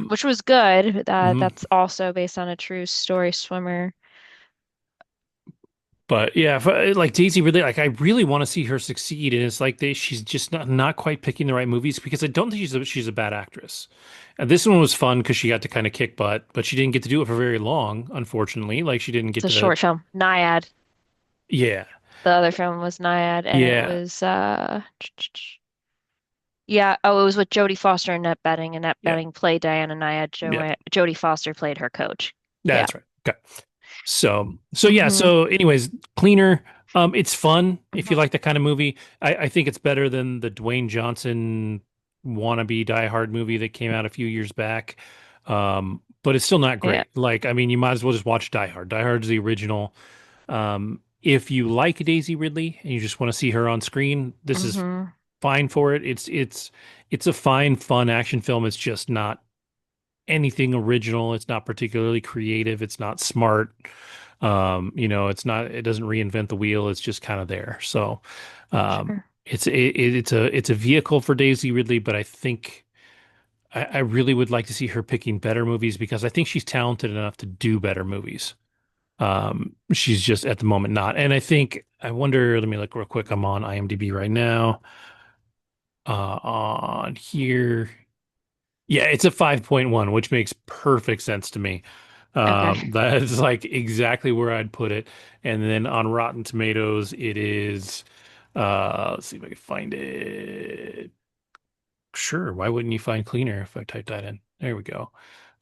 which was good. Mhm. That's also based on a true story swimmer. But yeah, like Daisy really like I really want to see her succeed, and it's like she's just not quite picking the right movies because I don't think she's a bad actress. And this one was fun because she got to kind of kick butt, but she didn't get to do it for very long, unfortunately. Like she didn't It's get a to. short film. Naiad. Yeah, The other film was Naiad, and it yeah. was Yeah. Oh, it was with Jodie Foster and Annette Bening. Annette Yeah. Bening played Diana Nyad. Yeah. Jodie Foster played her coach. Yeah. That's right. Okay. So yeah, Hmm. so anyways, Cleaner, it's fun if you Hmm. like that kind of movie. I think it's better than the Dwayne Johnson wannabe Die Hard movie that came out a few years back. But it's still not Yeah. great. Like, I mean, you might as well just watch Die Hard. Die Hard's the original. If you like Daisy Ridley and you just want to see her on screen, this is Hmm. fine for it. It's a fine, fun action film. It's just not anything original. It's not particularly creative. It's not smart. It doesn't reinvent the wheel. It's just kind of there. So, Sure. it's a vehicle for Daisy Ridley, but I think I really would like to see her picking better movies because I think she's talented enough to do better movies. She's just at the moment not. And I wonder, let me look real quick. I'm on IMDb right now. On here. Yeah, it's a 5.1, which makes perfect sense to me. Okay. That is like exactly where I'd put it. And then on Rotten Tomatoes, it is, let's see if I can find it. Sure, why wouldn't you find Cleaner if I type that in? There we go.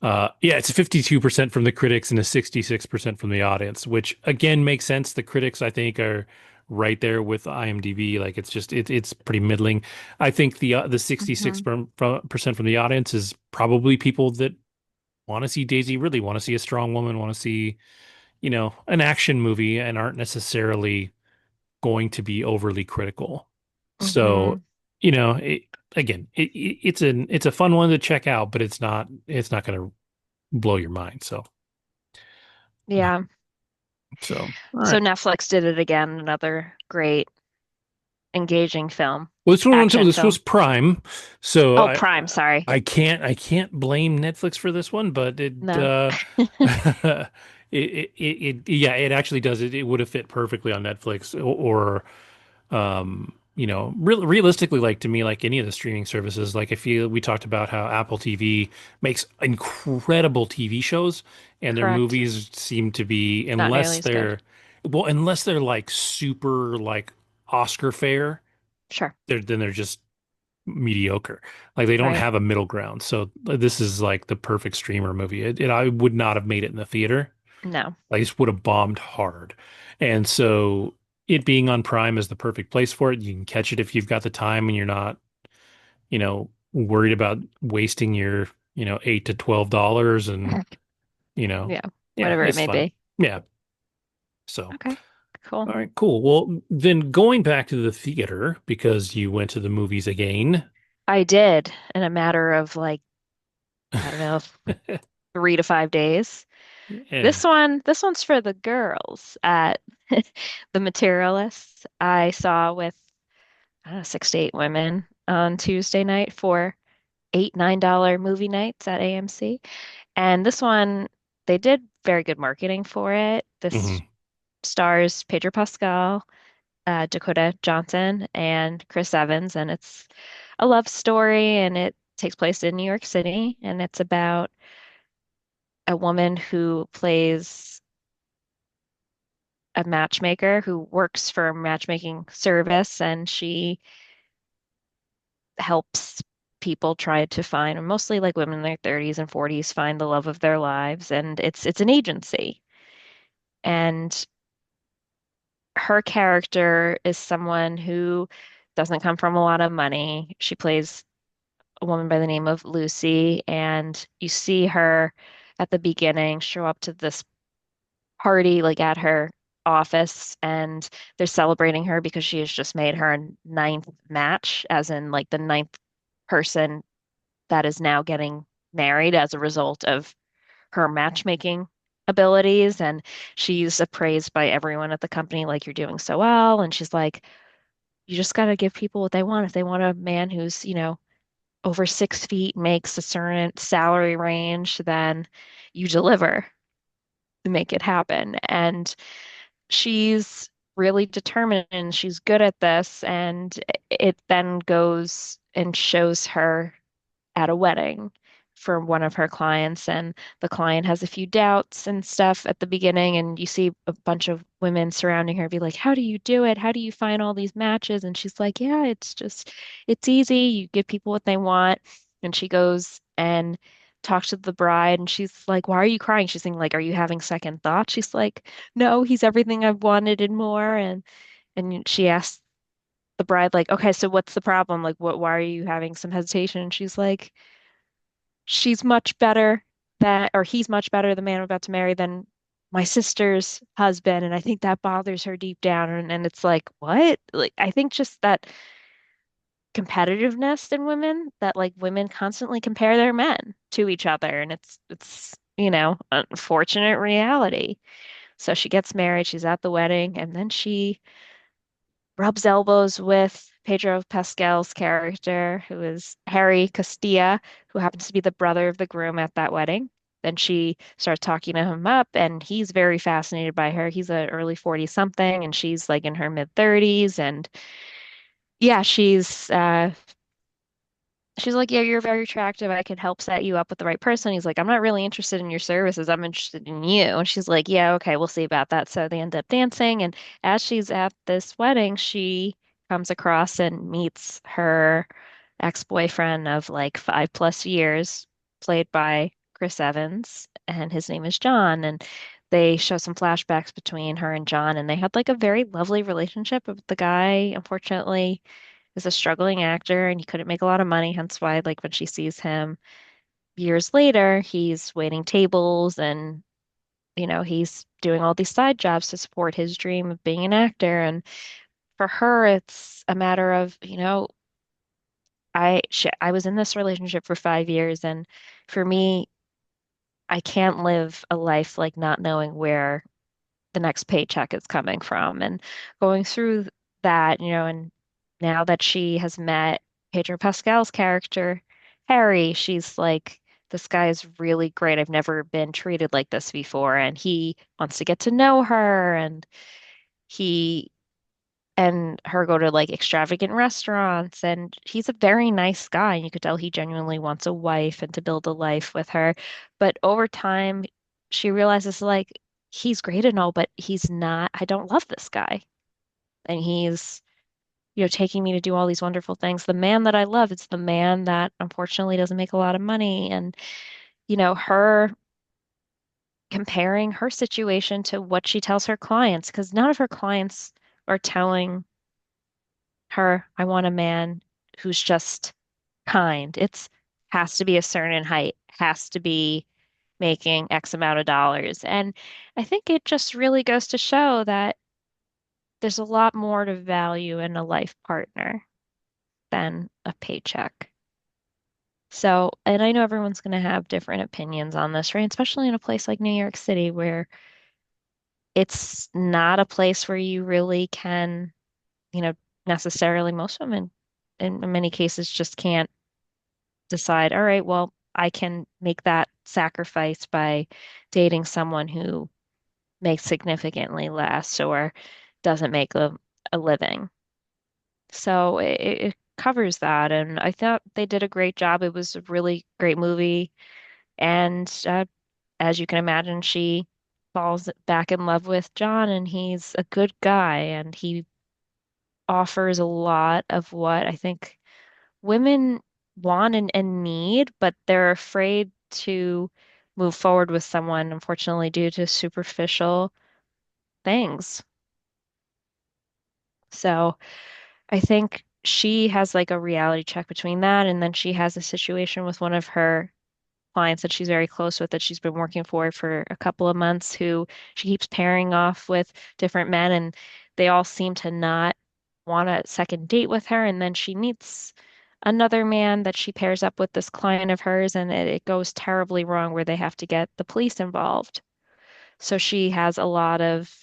Yeah, it's 52% from the critics and a 66% from the audience, which again makes sense. The critics, I think, are right there with IMDb. Like it's pretty middling. I think the 66 Hmm. percent from the audience is probably people that want to see Daisy Ridley, want to see a strong woman, want to see, an action movie and aren't necessarily going to be overly critical. So, Hmm. you know, it, again, it's a fun one to check out, but it's not going to blow your mind. Uh, Yeah. all So right. Netflix did it again. Another great, engaging film, Well, action this was film. Prime, so Oh, Prime, sorry. I can't blame Netflix for this one, but No. yeah, it actually does it. It would have fit perfectly on Netflix or realistically, like to me, like any of the streaming services, like we talked about how Apple TV makes incredible TV shows and their Correct. movies seem to be, Not nearly as good. unless they're like super like Oscar fare, Sure. they're just mediocre. Like they don't Right. have a middle ground. So this is like the perfect streamer movie. I would not have made it in the theater. No. I just would have bombed hard. And so it being on Prime is the perfect place for it. You can catch it if you've got the time and you're not, worried about wasting your, $8 to $12 and, you know, Yeah. yeah, Whatever it it's may fun. be. Yeah. So, Okay. Cool. all right, cool. Well, then going back to the theater because you went to the movies again. I did in a matter of like, I don't know, 3 to 5 days. Yeah. This one's for the girls at the Materialists. I saw with, I don't know, 6 to 8 women on Tuesday night for $8, $9 movie nights at AMC. And this one, they did very good marketing for it. This Hmm. stars Pedro Pascal, Dakota Johnson, and Chris Evans, and it's a love story, and it takes place in New York City, and it's about a woman who plays a matchmaker who works for a matchmaking service, and she helps people try to find, mostly like women in their 30s and 40s, find the love of their lives, and it's an agency. And her character is someone who doesn't come from a lot of money. She plays a woman by the name of Lucy, and you see her at the beginning show up to this party, like at her office, and they're celebrating her because she has just made her ninth match, as in like the ninth person that is now getting married as a result of her matchmaking abilities. And she's appraised by everyone at the company, like, you're doing so well. And she's like, you just got to give people what they want. If they want a man who's, over 6 feet, makes a certain salary range, then you deliver to make it happen. And she's really determined and she's good at this. And it then goes and shows her at a wedding for one of her clients, and the client has a few doubts and stuff at the beginning, and you see a bunch of women surrounding her be like, how do you do it? How do you find all these matches? And she's like, yeah, it's easy. You give people what they want. And she goes and talks to the bride, and she's like, why are you crying? She's saying, like, are you having second thoughts? She's like, no, he's everything I've wanted and more. And she asks the bride, like, okay, so what's the problem? Like, why are you having some hesitation? And she's like, she's much better or he's much better, the man I'm about to marry, than my sister's husband. And I think that bothers her deep down. And it's like, what? Like, I think just that competitiveness in women, that like women constantly compare their men to each other. And it's unfortunate reality. So she gets married, she's at the wedding, and then she rubs elbows with Pedro Pascal's character, who is Harry Castilla, who happens to be the brother of the groom at that wedding. Then she starts talking to him up, and he's very fascinated by her. He's a early 40 something, and she's like in her mid 30s. And yeah, she's like, yeah, you're very attractive. I could help set you up with the right person. He's like, I'm not really interested in your services. I'm interested in you. And she's like, yeah, okay, we'll see about that. So they end up dancing. And as she's at this wedding, she comes across and meets her ex-boyfriend of like 5+ years, played by Chris Evans. And his name is John. And they show some flashbacks between her and John. And they had like a very lovely relationship. But the guy, unfortunately, is a struggling actor and he couldn't make a lot of money, hence why like when she sees him years later, he's waiting tables and he's doing all these side jobs to support his dream of being an actor. And for her, it's a matter of, I was in this relationship for 5 years, and for me, I can't live a life like not knowing where the next paycheck is coming from. And going through that, and now that she has met Pedro Pascal's character, Harry, she's like, this guy is really great. I've never been treated like this before. And he wants to get to know her, and he and her go to like extravagant restaurants. And he's a very nice guy. And you could tell he genuinely wants a wife and to build a life with her. But over time, she realizes like he's great and all, but he's not, I don't love this guy. And he's, taking me to do all these wonderful things. The man that I love is the man that unfortunately doesn't make a lot of money. And, her comparing her situation to what she tells her clients, because none of her clients are telling her, I want a man who's just kind. It's has to be a certain height, has to be making X amount of dollars. And I think it just really goes to show that there's a lot more to value in a life partner than a paycheck. So, and I know everyone's going to have different opinions on this, right? Especially in a place like New York City, where it's not a place where you really can, you know, necessarily, most women in many cases just can't decide, all right, well, I can make that sacrifice by dating someone who makes significantly less or doesn't make a living. So it covers that. And I thought they did a great job. It was a really great movie. And as you can imagine, she falls back in love with John, and he's a good guy, and he offers a lot of what I think women want and need, but they're afraid to move forward with someone, unfortunately, due to superficial things. So I think she has like a reality check between that, and then she has a situation with one of her clients that she's very close with that she's been working for a couple of months, who she keeps pairing off with different men, and they all seem to not want a second date with her. And then she meets another man that she pairs up with this client of hers, and it goes terribly wrong where they have to get the police involved. So she has a lot of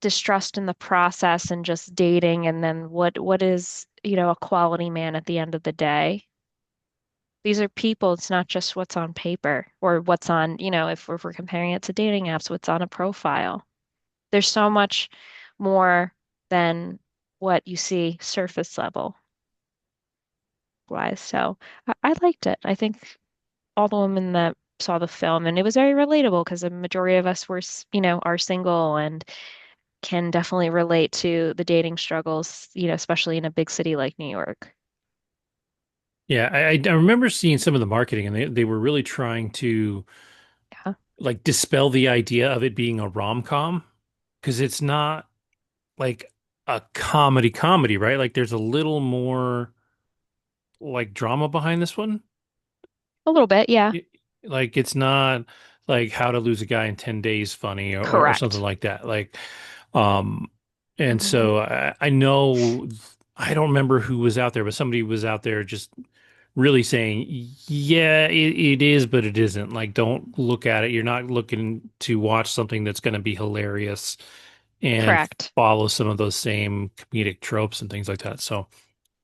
distrust in the process and just dating, and then what is, a quality man at the end of the day. These are people, it's not just what's on paper or what's on, if we're comparing it to dating apps, what's on a profile. There's so much more than what you see surface level. wise. So I liked it. I think all the women that saw the film, and it was very relatable because the majority of us were, are single and can definitely relate to the dating struggles, especially in a big city like New York. Yeah, I remember seeing some of the marketing, and they were really trying to Yeah. like dispel the idea of it being a rom-com because it's not like a comedy, right? Like there's a little more like drama behind this one. A little bit, yeah. It- like it's not like How to Lose a Guy in 10 Days funny or something Correct. like that. Like um and Hmm. so I know I don't remember who was out there, but somebody was out there just really saying, yeah, it is, but it isn't. Like, don't look at it. You're not looking to watch something that's going to be hilarious and Correct. follow some of those same comedic tropes and things like that. So,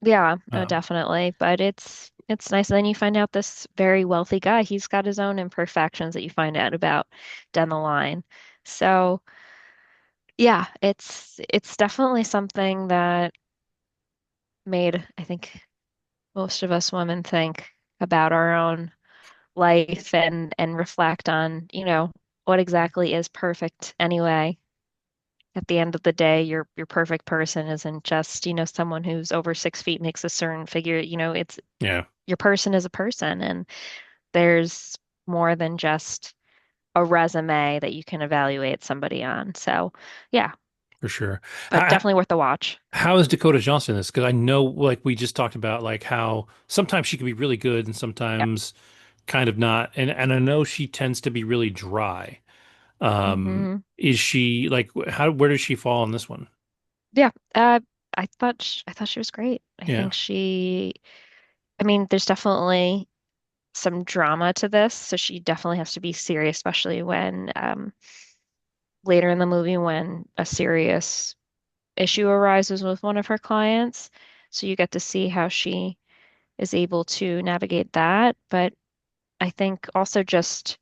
Yeah, um, definitely. But it's nice. And then you find out this very wealthy guy, he's got his own imperfections that you find out about down the line. So yeah, it's definitely something that made, I think, most of us women think about our own life and reflect on, what exactly is perfect anyway. At the end of the day, your perfect person isn't just, someone who's over 6 feet, makes a certain figure. It's yeah, your person is a person, and there's more than just a resume that you can evaluate somebody on. So, yeah, for sure. but How, definitely worth the watch. how is Dakota Johnson in this? Because I know, like we just talked about, like how sometimes she can be really good and Yep. sometimes kind of not. And I know she tends to be really dry. Hmm. Is she like where does she fall in this one? Yeah. I thought she was great. I Yeah. think I mean, there's definitely some drama to this, so she definitely has to be serious, especially when later in the movie when a serious issue arises with one of her clients. So you get to see how she is able to navigate that. But I think also just,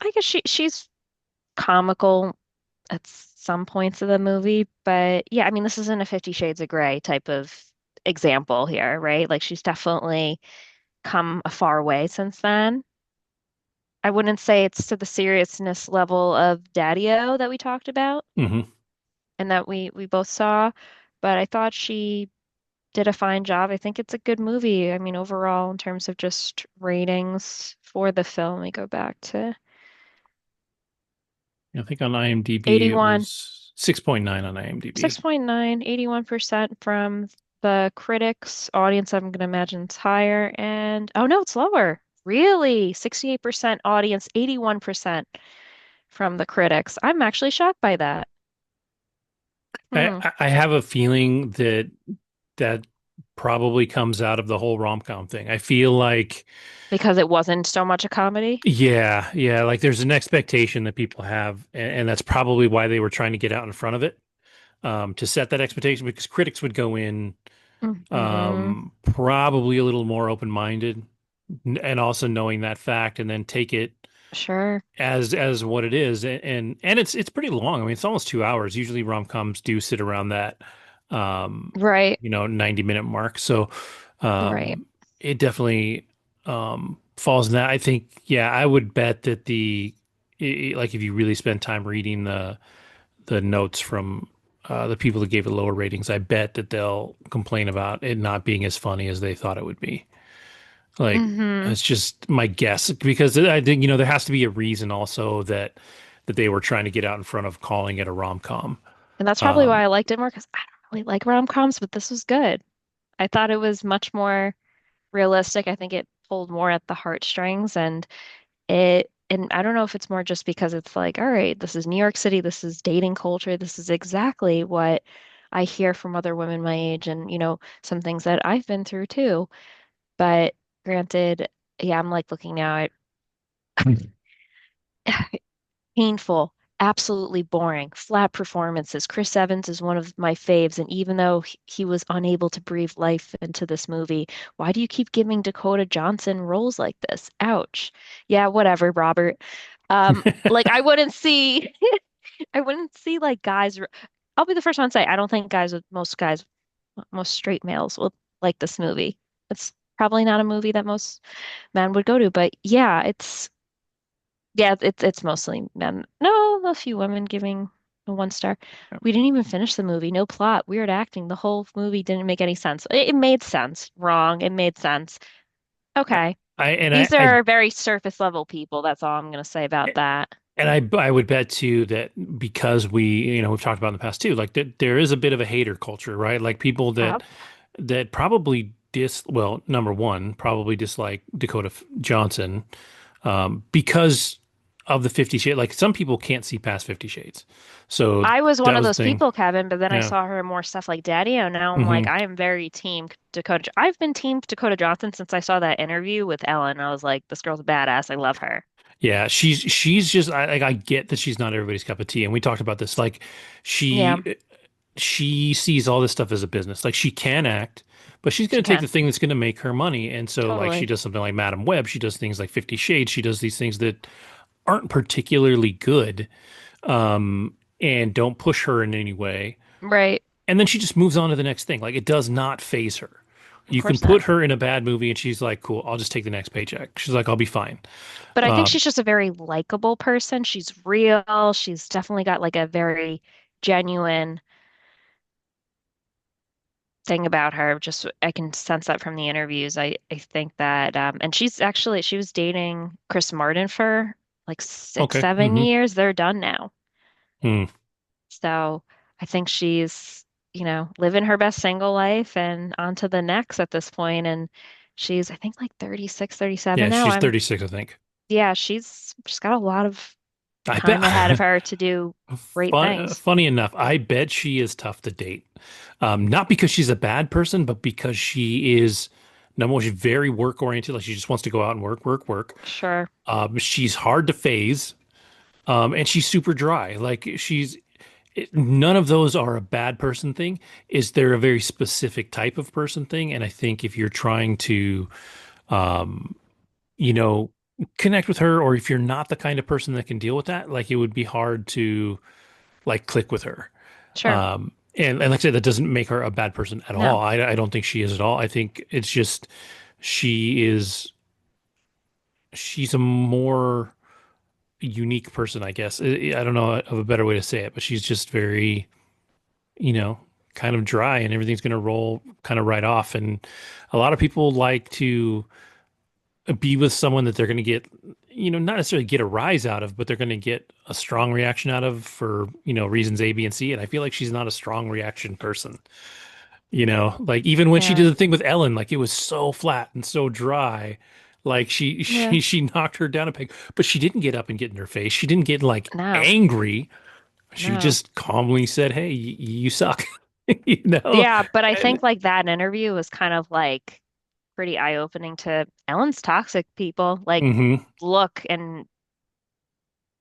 I guess she's comical at some points of the movie. But yeah, I mean, this isn't a 50 Shades of Grey type of example here, right? Like she's definitely come a far way since then. I wouldn't say it's to the seriousness level of Daddy-O that we talked about Hmm. and that we both saw, but I thought she did a fine job. I think it's a good movie. I mean, overall, in terms of just ratings for the film, we go back to I think on IMDb it 81, was 6.9 on IMDb. 6.9, 81% from the critics. Audience, I'm going to imagine it's higher. And oh no, it's lower. Really? 68% audience, 81% from the critics. I'm actually shocked by that. Hmm. I have a feeling that that probably comes out of the whole rom-com thing. I feel like Because it wasn't so much a comedy. yeah, like there's an expectation that people have, and that's probably why they were trying to get out in front of it, to set that expectation because critics would go in Hmm. probably a little more open-minded and also knowing that fact and then take it Sure. as what it is and it's pretty long. I mean, it's almost 2 hours. Usually rom-coms do sit around that um Right. 90-minute mark. So Right. it definitely falls in that. I think yeah, I would bet that like if you really spend time reading the notes from the people that gave it lower ratings, I bet that they'll complain about it not being as funny as they thought it would be. Like, Hmm. it's just my guess because I think, there has to be a reason also that they were trying to get out in front of calling it a rom-com. And that's probably why Um, I liked it more because I don't really like rom-coms, but this was good. I thought it was much more realistic. I think it pulled more at the heartstrings and I don't know if it's more just because it's like, all right, this is New York City, this is dating culture, this is exactly what I hear from other women my age and, some things that I've been through too. But granted, yeah, I'm like looking now at painful, absolutely boring, flat performances. Chris Evans is one of my faves, and even though he was unable to breathe life into this movie, why do you keep giving Dakota Johnson roles like this? Ouch. Yeah, whatever, Robert. Like I wouldn't see like guys. I'll be the first one to say I don't think most straight males will. like this movie. It's probably not a movie that most men would go to, but it's mostly men. No, a few women giving a 1 star. We didn't even finish the movie. No plot, weird acting. The whole movie didn't make any sense. It made sense. Wrong. It made sense. Okay. I and These I are very surface level people. That's all I'm going to say about that. and I would bet too that because we've talked about in the past too, like that there is a bit of a hater culture, right? Like people Yep. that probably well, number one, probably dislike Johnson because of the 50 Shades. Like some people can't see past 50 Shades. So I was one that of was the those thing. people, Kevin, but then I Yeah. saw her in more stuff like Daddy-O. Now I'm like, Hmm. I am very team Dakota. I've been team Dakota Johnson since I saw that interview with Ellen. I was like, this girl's a badass. I love her. Yeah, she's just I get that she's not everybody's cup of tea, and we talked about this. Like Yeah, she she sees all this stuff as a business. Like she can act, but she's going she to take the can. thing that's going to make her money. And so like she Totally. does something like Madam Web, she does things like 50 Shades, she does these things that aren't particularly good and don't push her in any way. Right. And then she just moves on to the next thing. Like it does not phase her. Of You can course not. put her in a bad movie and she's like, cool, I'll just take the next paycheck. She's like, I'll be fine. But I think Um, she's just a very likable person. She's real. She's definitely got like a very genuine thing about her. Just I can sense that from the interviews. I think that and she was dating Chris Martin for like six, okay. 7 years. They're done now. Hmm. So I think she's, living her best single life and on to the next at this point. And she's, I think, like 36, 37 Yeah, now. she's 36, I think. Yeah, she's got a lot of I time ahead of bet. her to do great things. Funny enough, I bet she is tough to date. Not because she's a bad person, but because she is, number one, she's very work oriented. Like she just wants to go out and work, work, work. Sure, She's hard to phase, and she's super dry. None of those are a bad person thing. Is there a very specific type of person thing? And I think if you're trying to, um, you know, connect with her, or if you're not the kind of person that can deal with that, like it would be hard to like click with her. sure. And like I said, that doesn't make her a bad person at all. No, I don't think she is at all. I think it's just she is she's a more unique person, I guess. I don't know of a better way to say it, but she's just very, you know, kind of dry and everything's going to roll kind of right off. And a lot of people like to be with someone that they're going to get, not necessarily get a rise out of, but they're going to get a strong reaction out of for, reasons A, B, and C. And I feel like she's not a strong reaction person. Like even when she did yeah, the thing with Ellen, like it was so flat and so dry. Like she yeah, she knocked her down a peg, but she didn't get up and get in her face. She didn't get like no, angry. She no. just calmly said, "Hey, you suck." You know? Yeah, but I And, think like that interview was kind of like pretty eye-opening to Ellen's toxic people. Like, hmm. look, and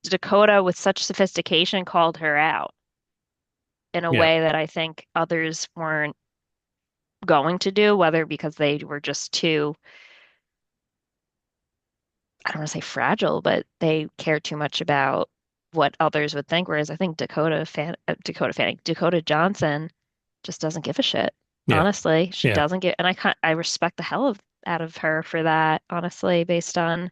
Dakota with such sophistication called her out in a Yeah. way that I think others weren't going to do, whether because they were just too, I don't want to say fragile, but they cared too much about what others would think. Whereas I think Dakota Johnson just doesn't give a shit. Yeah. Honestly, she Yeah. doesn't get, and I respect the hell out of her for that, honestly, based on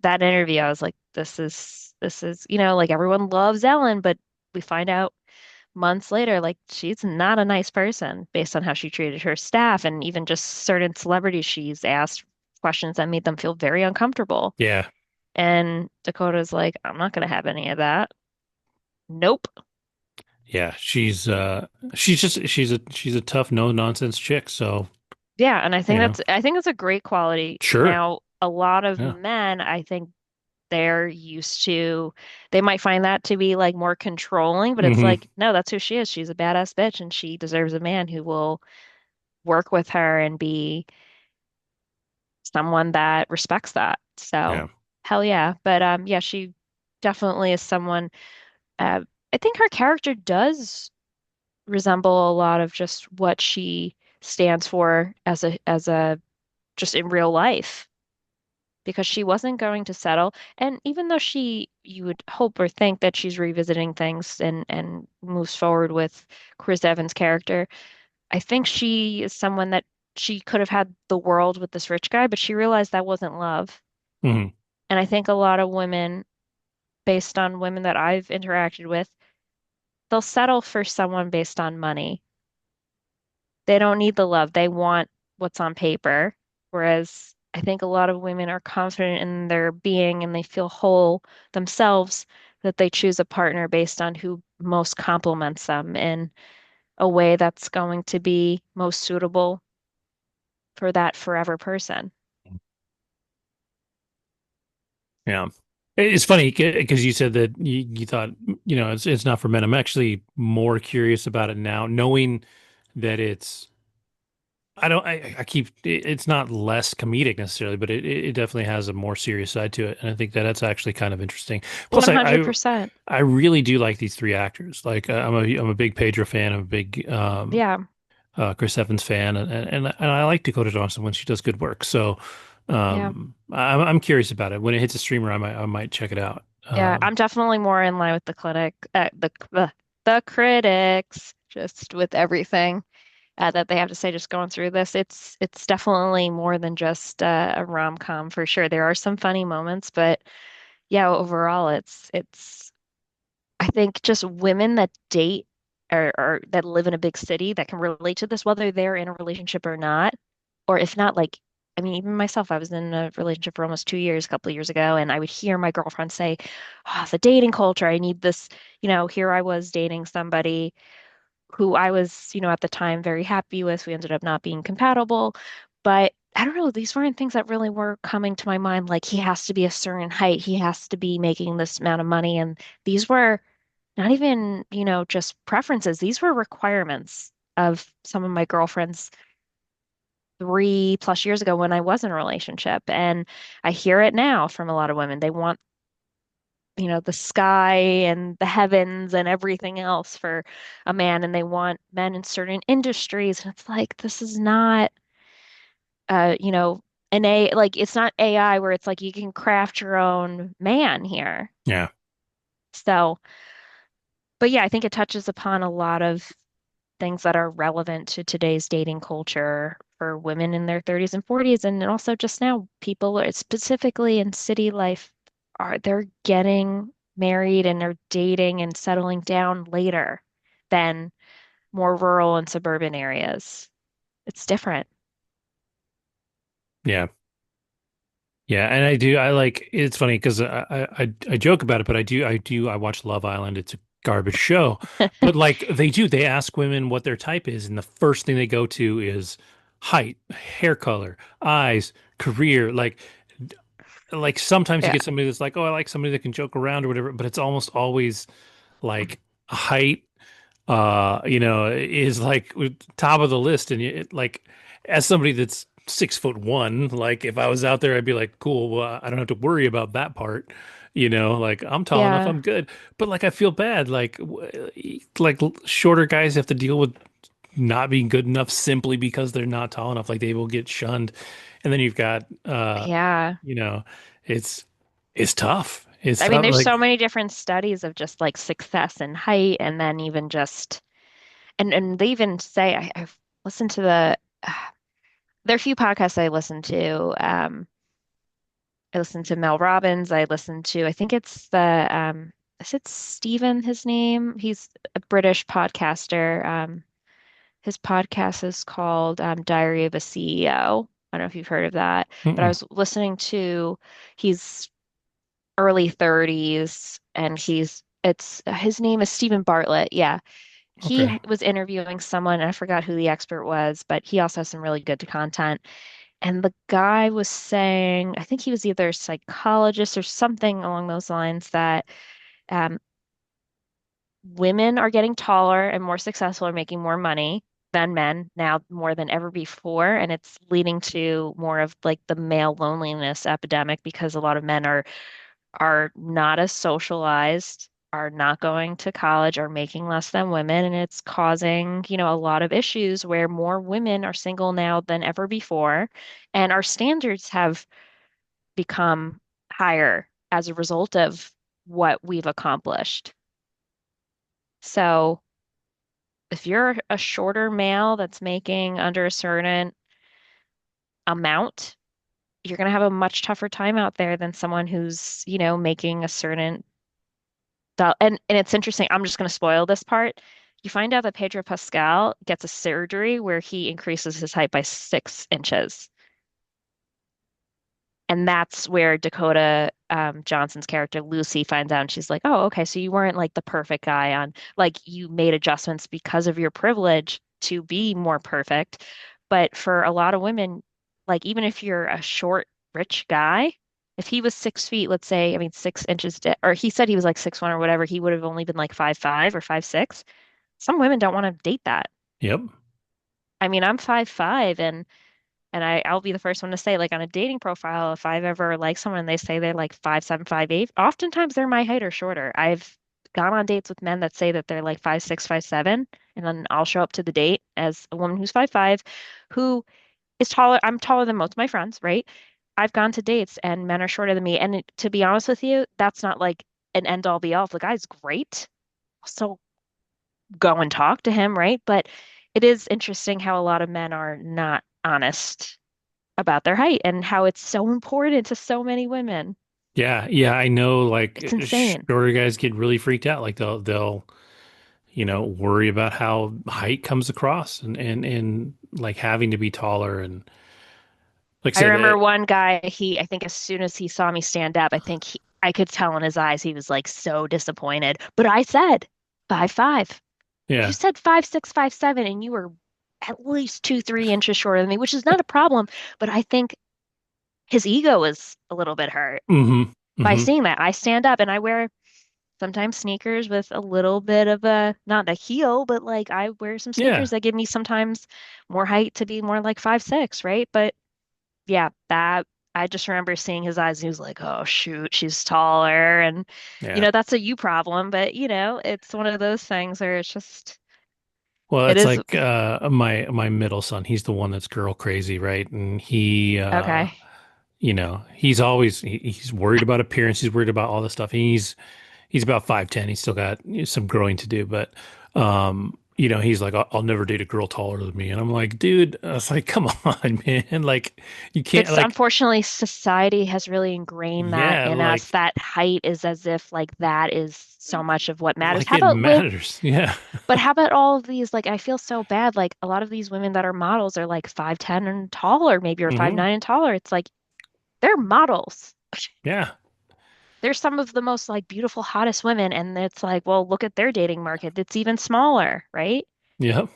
that interview. I was like, this is, like everyone loves Ellen, but we find out months later, like she's not a nice person based on how she treated her staff and even just certain celebrities she's asked questions that made them feel very uncomfortable. Yeah. And Dakota's like, I'm not gonna have any of that. Nope. Yeah. She's a tough, no nonsense chick. So, Yeah, and you know, I think that's a great quality. sure. Now, a lot of Yeah. men, I think they're used to, they might find that to be like more controlling, but it's Hmm. like, no, that's who she is. She's a badass bitch and she deserves a man who will work with her and be someone that respects that. So, Yeah. hell yeah. But yeah, she definitely is someone uh I think her character does resemble a lot of just what she stands for as a just in real life because she wasn't going to settle. And even though you would hope or think that she's revisiting things and moves forward with Chris Evans' character, I think she is someone that she could have had the world with this rich guy, but she realized that wasn't love. Hmm. And I think a lot of women, based on women that I've interacted with, they'll settle for someone based on money. They don't need the love. They want what's on paper. Whereas I think a lot of women are confident in their being and they feel whole themselves that they choose a partner based on who most complements them in a way that's going to be most suitable for that forever person. Yeah. It's funny because you said that you thought, it's not for men. I'm actually more curious about it now, knowing that I don't, I keep, it's not less comedic necessarily, but it definitely has a more serious side to it. And I think that that's actually kind of interesting. Plus, 100%. I really do like these three actors. Like, I'm a big Pedro fan. I'm a big, Yeah. Chris Evans fan, and I like Dakota Johnson when she does good work. So, Yeah. I'm curious about it. When it hits a streamer, I might check it out. Yeah. I'm definitely more in line with the clinic, the critics, just with everything. That they have to say just going through this. It's definitely more than just a rom-com for sure. There are some funny moments, but yeah, overall it's I think just women that date or that live in a big city that can relate to this, whether they're in a relationship or not, or if not, like I mean, even myself, I was in a relationship for almost 2 years, a couple of years ago, and I would hear my girlfriend say, "Oh, the dating culture, I need this." Here I was dating somebody who I was, at the time very happy with. We ended up not being compatible, but I don't know, these weren't things that really were coming to my mind, like he has to be a certain height, he has to be making this amount of money. And these were not even, just preferences. These were requirements of some of my girlfriends 3+ years ago when I was in a relationship. And I hear it now from a lot of women. They want the sky and the heavens and everything else for a man, and they want men in certain industries. And it's like, this is not, like it's not AI where it's like you can craft your own man here. Yeah, So, but yeah, I think it touches upon a lot of things that are relevant to today's dating culture for women in their 30s and 40s. And also just now, people, specifically in city life, they're getting married and are dating and settling down later than more rural and suburban areas. It's different. yeah. Yeah, and I like it's funny because I joke about it, but I watch Love Island. It's a garbage show, but like they ask women what their type is, and the first thing they go to is height, hair color, eyes, career. Like sometimes you Yeah. get somebody that's like, oh, I like somebody that can joke around or whatever, but it's almost always like height, is like top of the list. And like, as somebody that's 6'1", like if I was out there, I'd be like, cool, well, I don't have to worry about that part. Like I'm tall enough, Yeah. I'm good. But like, I feel bad. Like, like shorter guys have to deal with not being good enough simply because they're not tall enough. Like they will get shunned. And then you've got, Yeah. you know, it's, it's tough. It's I mean, tough. there's Like, so many different studies of just like success and height, and then even just, and they even say, I've listened to there are a few podcasts I listen to. I listen to Mel Robbins. I listen to, I think it's is it Stephen, his name? He's a British podcaster. His podcast is called Diary of a CEO. I don't know if you've heard of that, but I mm-mm. was listening to, he's early 30s and it's his name is Stephen Bartlett. Yeah. Okay. He was interviewing someone, and I forgot who the expert was, but he also has some really good content. And the guy was saying, I think he was either a psychologist or something along those lines, that um, women are getting taller and more successful or making more money than men now more than ever before. And it's leading to more of like the male loneliness epidemic because a lot of men are not as socialized, are not going to college, are making less than women, and it's causing, a lot of issues where more women are single now than ever before, and our standards have become higher as a result of what we've accomplished. So if you're a shorter male that's making under a certain amount, you're going to have a much tougher time out there than someone who's, making a certain and it's interesting. I'm just going to spoil this part. You find out that Pedro Pascal gets a surgery where he increases his height by 6 inches. And that's where Dakota Johnson's character Lucy finds out, and she's like, "Oh, okay, so you weren't like the perfect guy on like you made adjustments because of your privilege to be more perfect." But for a lot of women, like even if you're a short, rich guy, if he was 6 feet, let's say, I mean 6 inches, or he said he was like 6'1" or whatever, he would have only been like 5'5" or 5'6". Some women don't want to date that. Yep. I mean, I'm 5'5", and I'll be the first one to say, like on a dating profile, if I've ever liked someone and they say they're like 5'7", 5'8", oftentimes they're my height or shorter. I've gone on dates with men that say that they're like 5'6", 5'7", and then I'll show up to the date as a woman who's 5'5", who is taller. I'm taller than most of my friends, right? I've gone to dates and men are shorter than me. And to be honest with you, that's not like an end all be all. If the guy's great, so go and talk to him, right? But it is interesting how a lot of men are not honest about their height and how it's so important to so many women. Yeah, yeah, I know It's insane. shorter guys get really freaked out. Like they'll, worry about how height comes across and like having to be taller and like I I said, remember one guy, I think as soon as he saw me stand up, I could tell in his eyes he was like so disappointed. But I said 5'5". You yeah. said 5'6", 5'7", and you were at least 2, 3 inches shorter than me, which is not a problem. But I think his ego was a little bit hurt Mm-hmm. by Mm-hmm. seeing that. I stand up and I wear sometimes sneakers with a little bit of not a heel, but like I wear some Yeah. sneakers that give me sometimes more height to be more like 5'6", right? But yeah, that I just remember seeing his eyes and he was like, "Oh shoot, she's taller." And Yeah. that's a you problem, but it's one of those things where Well, it it's is like my middle son, he's the one that's girl crazy, right? And he okay. he's always he's worried about appearance, he's worried about all this stuff. He's about 5'10". He's still got some growing to do, but he's like, I'll never date a girl taller than me. And I'm like, dude, it's like, come on, man. Like you can't It's like, unfortunately society has really ingrained that yeah, in us that height is as if like that is so much of what matters. like How it about with matters. Yeah. But how about all of these? Like, I feel so bad. Like, a lot of these women that are models are like 5'10" and taller, maybe, or five Hmm. nine and taller. It's like they're models. Yeah. They're some of the most like beautiful, hottest women. And it's like, well, look at their dating market. It's even smaller, right? Yep.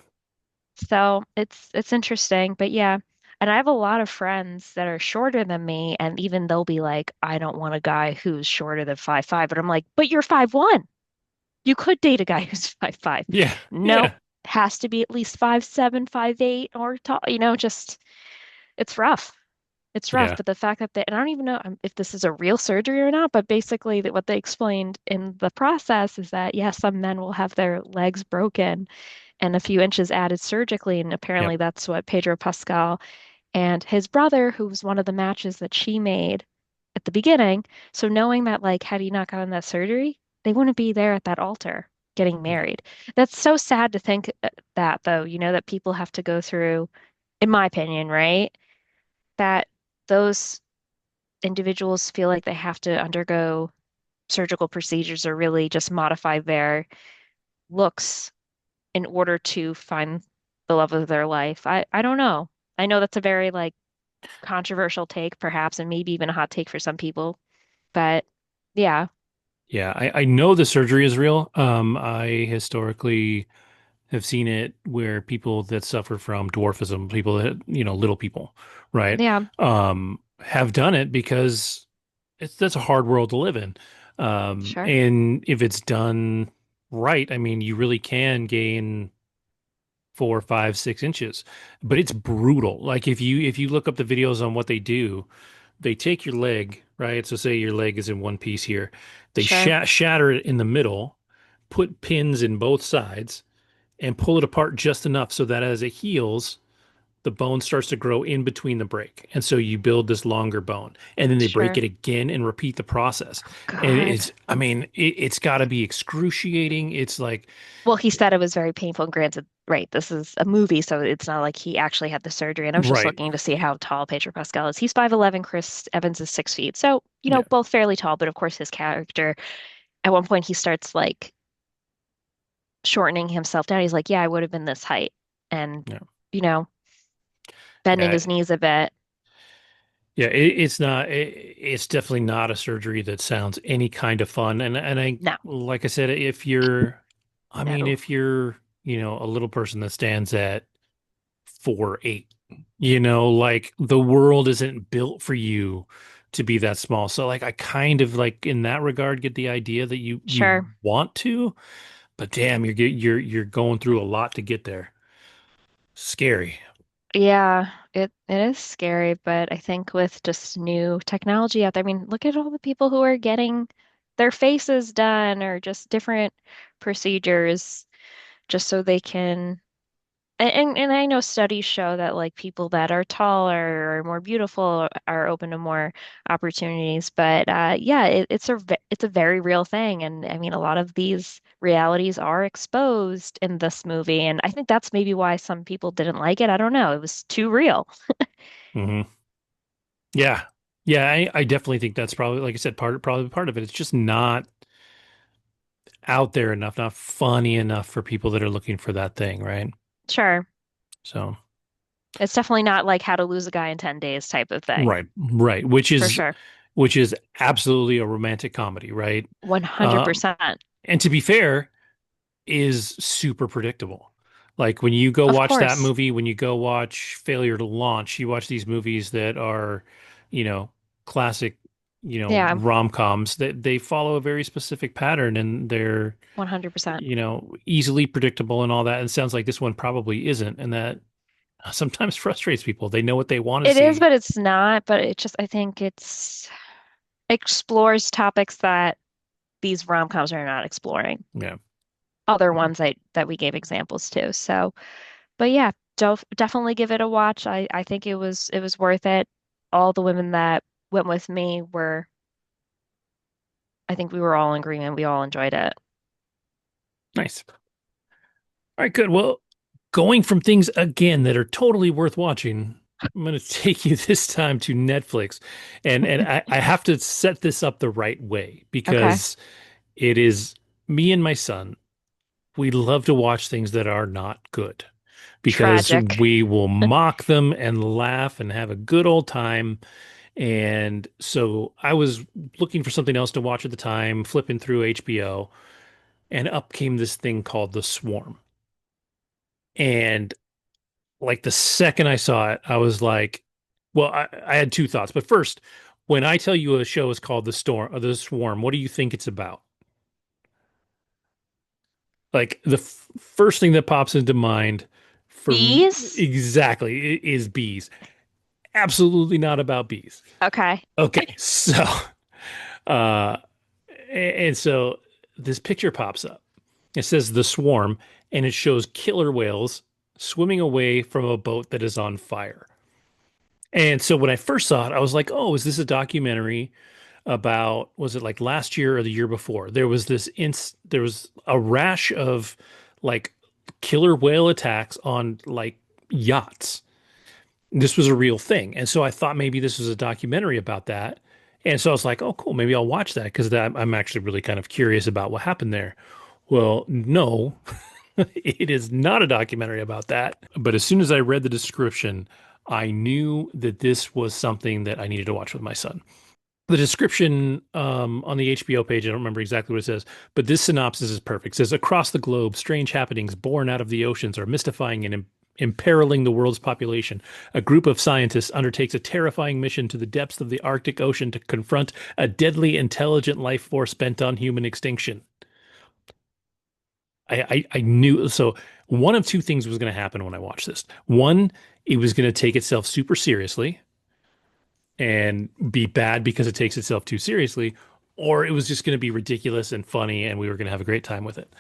So it's interesting. But yeah. And I have a lot of friends that are shorter than me, and even they'll be like, I don't want a guy who's shorter than 5'5". But I'm like, but you're 5'1". You could date a guy who's 5'5". Yeah. Nope. Yeah. Has to be at least 5'7", 5'8", or tall, just it's rough. It's rough. Yeah. But the fact that and I don't even know if this is a real surgery or not, but basically what they explained in the process is that, yes, some men will have their legs broken and a few inches added surgically. And apparently Yep. that's what Pedro Pascal and his brother, who was one of the matches that she made at the beginning. So knowing that, like, had he not gotten that surgery, they wouldn't be there at that altar getting Yeah. married. That's so sad to think that, though, that people have to go through, in my opinion, right? That those individuals feel like they have to undergo surgical procedures or really just modify their looks in order to find the love of their life. I don't know. I know that's a very like controversial take, perhaps, and maybe even a hot take for some people. But yeah, Yeah. I know the surgery is real. I historically have seen it where people that suffer from dwarfism, people that, little people, right? yeah, Have done it because that's a hard world to live in. sure, And if it's done right, I mean, you really can gain 4, 5, 6 inches, but it's brutal. Like if you look up the videos on what they do, they take your leg, right? So say your leg is in one piece here. They sure, shatter it in the middle, put pins in both sides, and pull it apart just enough so that as it heals, the bone starts to grow in between the break. And so you build this longer bone. And then they break sure. it again and repeat the process. And God. I mean, it's got to be excruciating. It's like, Well, he said it was very painful and granted, right, this is a movie, so it's not like he actually had the surgery. And I was just Right. looking to see how tall Pedro Pascal is. He's 5'11", Chris Evans is 6 feet. So, Yeah. both fairly tall, but of course his character, at one point he starts like shortening himself down. He's like, yeah, I would have been this height. And, Yeah. you know, bending Yeah. his knees a bit. Yeah. It's not, it's definitely not a surgery that sounds any kind of fun. And No, like I said, if you're, I mean, no, if you're, a little person that stands at 4'8", like the world isn't built for you to be that small. So like, I kind of like in that regard get the idea that you sure. want to, but damn, you're going through a lot to get there. Scary. Yeah, it is scary, but I think with just new technology out there, I mean, look at all the people who are getting their faces done or just different procedures just so they can and I know studies show that like people that are taller or more beautiful are open to more opportunities. But yeah, it's a very real thing, and I mean a lot of these realities are exposed in this movie, and I think that's maybe why some people didn't like it. I don't know, it was too real. Hmm. Yeah. Yeah, I definitely think that's probably, like I said, probably part of it. It's just not out there enough, not funny enough for people that are looking for that thing, right? Sure, So, it's definitely not like How to Lose a Guy in 10 Days type of thing, right, right, for sure. which is absolutely a romantic comedy, right? Um, 100%. and to be fair, is super predictable. Like when you go Of watch that course. movie, when you go watch Failure to Launch, you watch these movies that are, you know, classic, Yeah, rom-coms that they follow a very specific pattern and they're, 100%. easily predictable and all that. And it sounds like this one probably isn't, and that sometimes frustrates people. They know what they want to It is, see. but it's not. But it just, I think it's explores topics that these rom-coms are not exploring. Yeah. Other ones that we gave examples to. So, but yeah, definitely give it a watch. I think it was worth it. All the women that went with me were, I think we were all in agreement. We all enjoyed it. Nice. All right, good. Well, going from things again that are totally worth watching, I'm going to take you this time to Netflix, and I have to set this up the right way Okay. because it is me and my son. We love to watch things that are not good because Tragic. we will mock them and laugh and have a good old time. And so I was looking for something else to watch at the time, flipping through HBO, and up came this thing called The Swarm. And like the second I saw it, I was like, well, I had two thoughts. But first, when I tell you a show is called The Swarm, what do you think it's about? Like the first thing that pops into mind for Bees? exactly is bees. Absolutely not about bees. Okay. Okay, so uh, and so this picture pops up. It says The Swarm, and it shows killer whales swimming away from a boat that is on fire. And so when I first saw it, I was like, "Oh, is this a documentary about was it like last year or the year before? There was a rash of like killer whale attacks on like yachts. This was a real thing." And so I thought maybe this was a documentary about that. And so I was like, "Oh, cool, maybe I'll watch that because I'm actually really kind of curious about what happened there." Well, no, it is not a documentary about that. But as soon as I read the description, I knew that this was something that I needed to watch with my son. The description on the HBO page, I don't remember exactly what it says, but this synopsis is perfect. It says, across the globe, strange happenings born out of the oceans are mystifying and imperiling the world's population. A group of scientists undertakes a terrifying mission to the depths of the Arctic Ocean to confront a deadly intelligent life force bent on human extinction. I knew so one of two things was going to happen when I watched this. One, it was going to take itself super seriously and be bad because it takes itself too seriously, or it was just going to be ridiculous and funny and we were going to have a great time with it.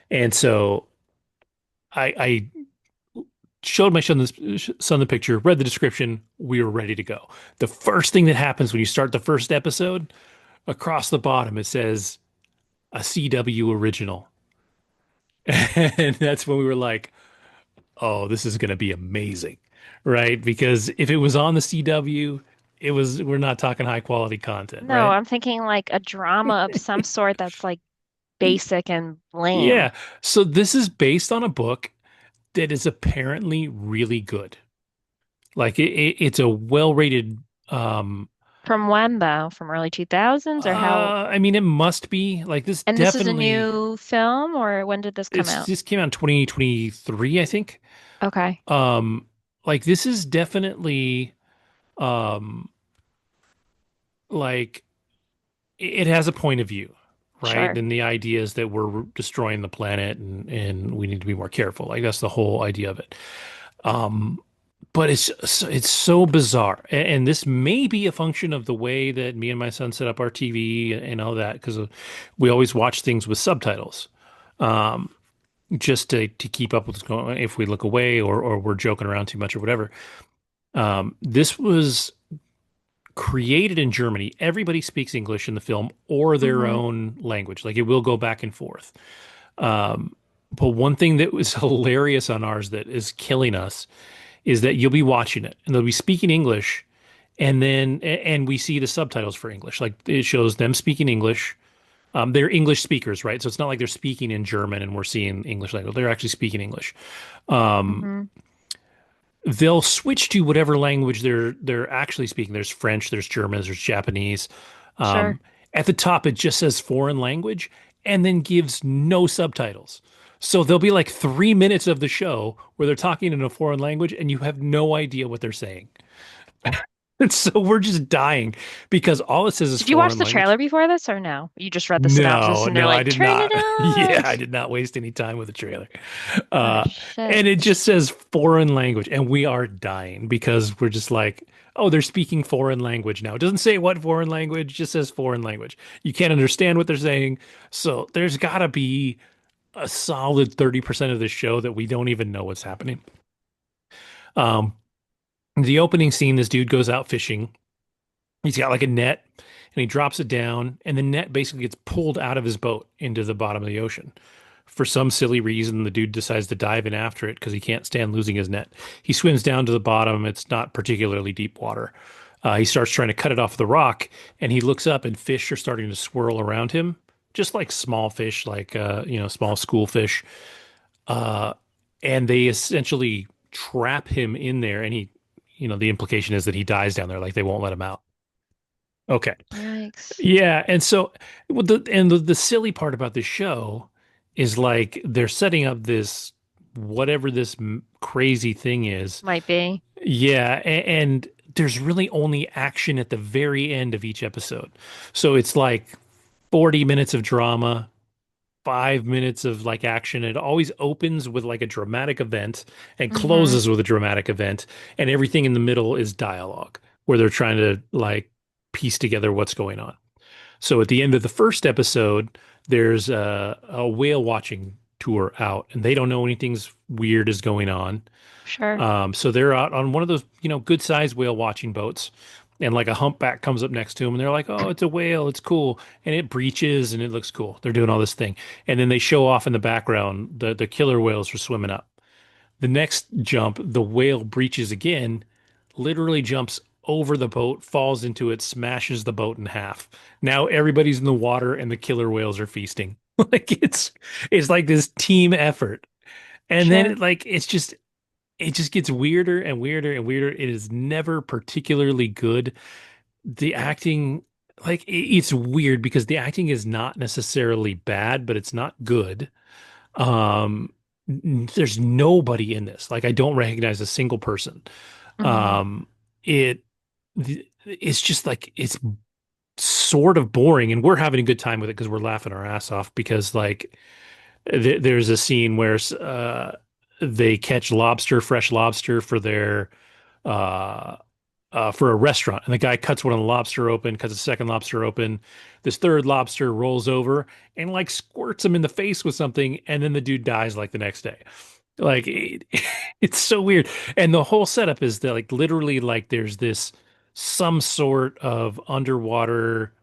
And so I showed my son the picture, read the description, we were ready to go. The first thing that happens when you start the first episode, across the bottom, it says a CW original. And that's when we were like, oh, this is going to be amazing, right? Because if it was on the CW, we're not talking high quality content, No, right? I'm thinking like a drama of some sort that's like Y- basic and lame. Yeah. So this is based on a book that is apparently really good. Like it's a well-rated From when though? From early 2000s or how? I mean it must be like this And this is a definitely new film, or when did this come it's out? this came out in 2023, I think. Okay, Um like this is definitely um like it has a point of view, right? sure. And the idea is that we're destroying the planet and we need to be more careful. Like that's the whole idea of it. Um, but it's so bizarre, and this may be a function of the way that me and my son set up our TV and all that because we always watch things with subtitles, um, just to keep up with what's going on. If we look away or we're joking around too much or whatever. This was created in Germany. Everybody speaks English in the film or their Hmm. own language. Like it will go back and forth. Um, but one thing that was hilarious on ours that is killing us is that you'll be watching it and they'll be speaking English and we see the subtitles for English. Like it shows them speaking English. They're English speakers, right? So it's not like they're speaking in German and we're seeing English language. They're actually speaking English. Um, Hmm. they'll switch to whatever language they're actually speaking. There's French, there's German, there's Japanese. Sure. Um, at the top, it just says foreign language and then gives no subtitles. So there'll be like 3 minutes of the show where they're talking in a foreign language and you have no idea what they're saying. And so we're just dying because all it says is Did you watch foreign the language. trailer before this or no? You just read the synopsis No, and they're no, I like, did turn it not. Yeah, on. I did not waste any time with the trailer. Oh Uh, shit. and it just says foreign language, and we are dying because we're just like, oh, they're speaking foreign language now. It doesn't say what foreign language, just says foreign language. You can't understand what they're saying. So there's got to be a solid 30% of the show that we don't even know what's happening. Um, the opening scene, this dude goes out fishing. He's got like a net and he drops it down, and the net basically gets pulled out of his boat into the bottom of the ocean. For some silly reason, the dude decides to dive in after it because he can't stand losing his net. He swims down to the bottom. It's not particularly deep water. He starts trying to cut it off the rock, and he looks up, and fish are starting to swirl around him, just like small fish, like small school fish. Uh, and they essentially trap him in there, and the implication is that he dies down there, like they won't let him out. Okay. Yikes. Yeah, and so the silly part about this show is like they're setting up this whatever this crazy thing is. Might be. Yeah, and there's really only action at the very end of each episode. So it's like 40 minutes of drama, 5 minutes of like action. It always opens with like a dramatic event and Hmm. closes with a dramatic event, and everything in the middle is dialogue where they're trying to like piece together what's going on. So at the end of the first episode, there's a whale watching tour out, and they don't know anything's weird is going on. Sure. So they're out on one of those, good sized whale watching boats, and like a humpback comes up next to them, and they're like, "Oh, it's a whale, it's cool," and it breaches and it looks cool. They're doing all this thing, and then they show off in the background the killer whales are swimming up. The next jump, the whale breaches again, literally jumps over the boat, falls into it, smashes the boat in half. Now everybody's in the water and the killer whales are feasting. Like it's like this team effort. And then Sure. it just gets weirder and weirder and weirder. It is never particularly good. The acting like it's weird because the acting is not necessarily bad, but it's not good. Um, there's nobody in this. Like I don't recognize a single person. Hmm. Um, it it's just like it's sort of boring, and we're having a good time with it because we're laughing our ass off because like there's a scene where they catch lobster, fresh lobster uh, for a restaurant, and the guy cuts one of the lobster open, cuts a second lobster open. This third lobster rolls over and like squirts him in the face with something, and then the dude dies like the next day. Like it's so weird, and the whole setup is that like literally like there's this some sort of underwater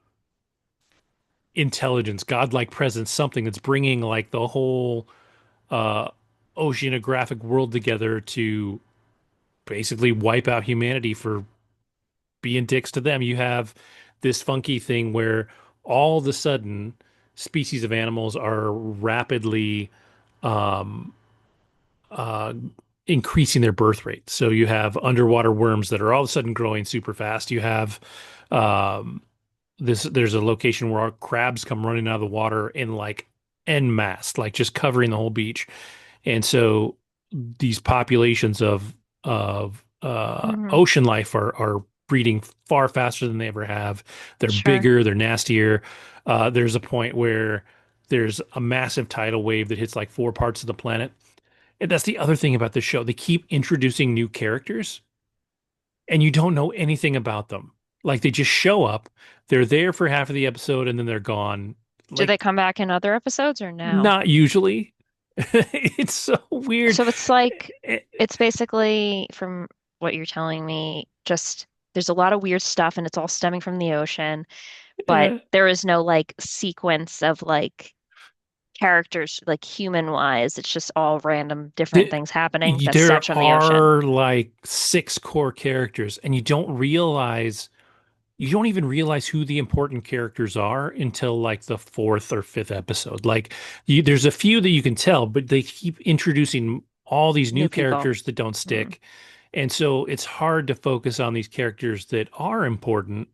intelligence, godlike presence, something that's bringing like the whole uh oceanographic world together to basically wipe out humanity for being dicks to them. You have this funky thing where all of a sudden species of animals are rapidly um, uh, increasing their birth rate. So you have underwater worms that are all of a sudden growing super fast. You have um, there's a location where our crabs come running out of the water in like en masse, like just covering the whole beach. And so these populations of Hmm. ocean life are breeding far faster than they ever have. They're Sure. bigger, they're nastier. There's a point where there's a massive tidal wave that hits like four parts of the planet. And that's the other thing about this show. They keep introducing new characters and you don't know anything about them. Like they just show up, they're there for half of the episode and then they're gone. Do they Like come back in other episodes or no? not usually. It's so weird. So it's like, Eh, it's basically from what you're telling me, just there's a lot of weird stuff and it's all stemming from the ocean, but eh, there is no like sequence of like characters, like human wise. It's just all random different th- things happening that there stems from the ocean. are like six core characters, and you don't even realize who the important characters are until like the fourth or fifth episode. There's a few that you can tell, but they keep introducing all these new New people. characters that don't Mm, stick. And so it's hard to focus on these characters that are important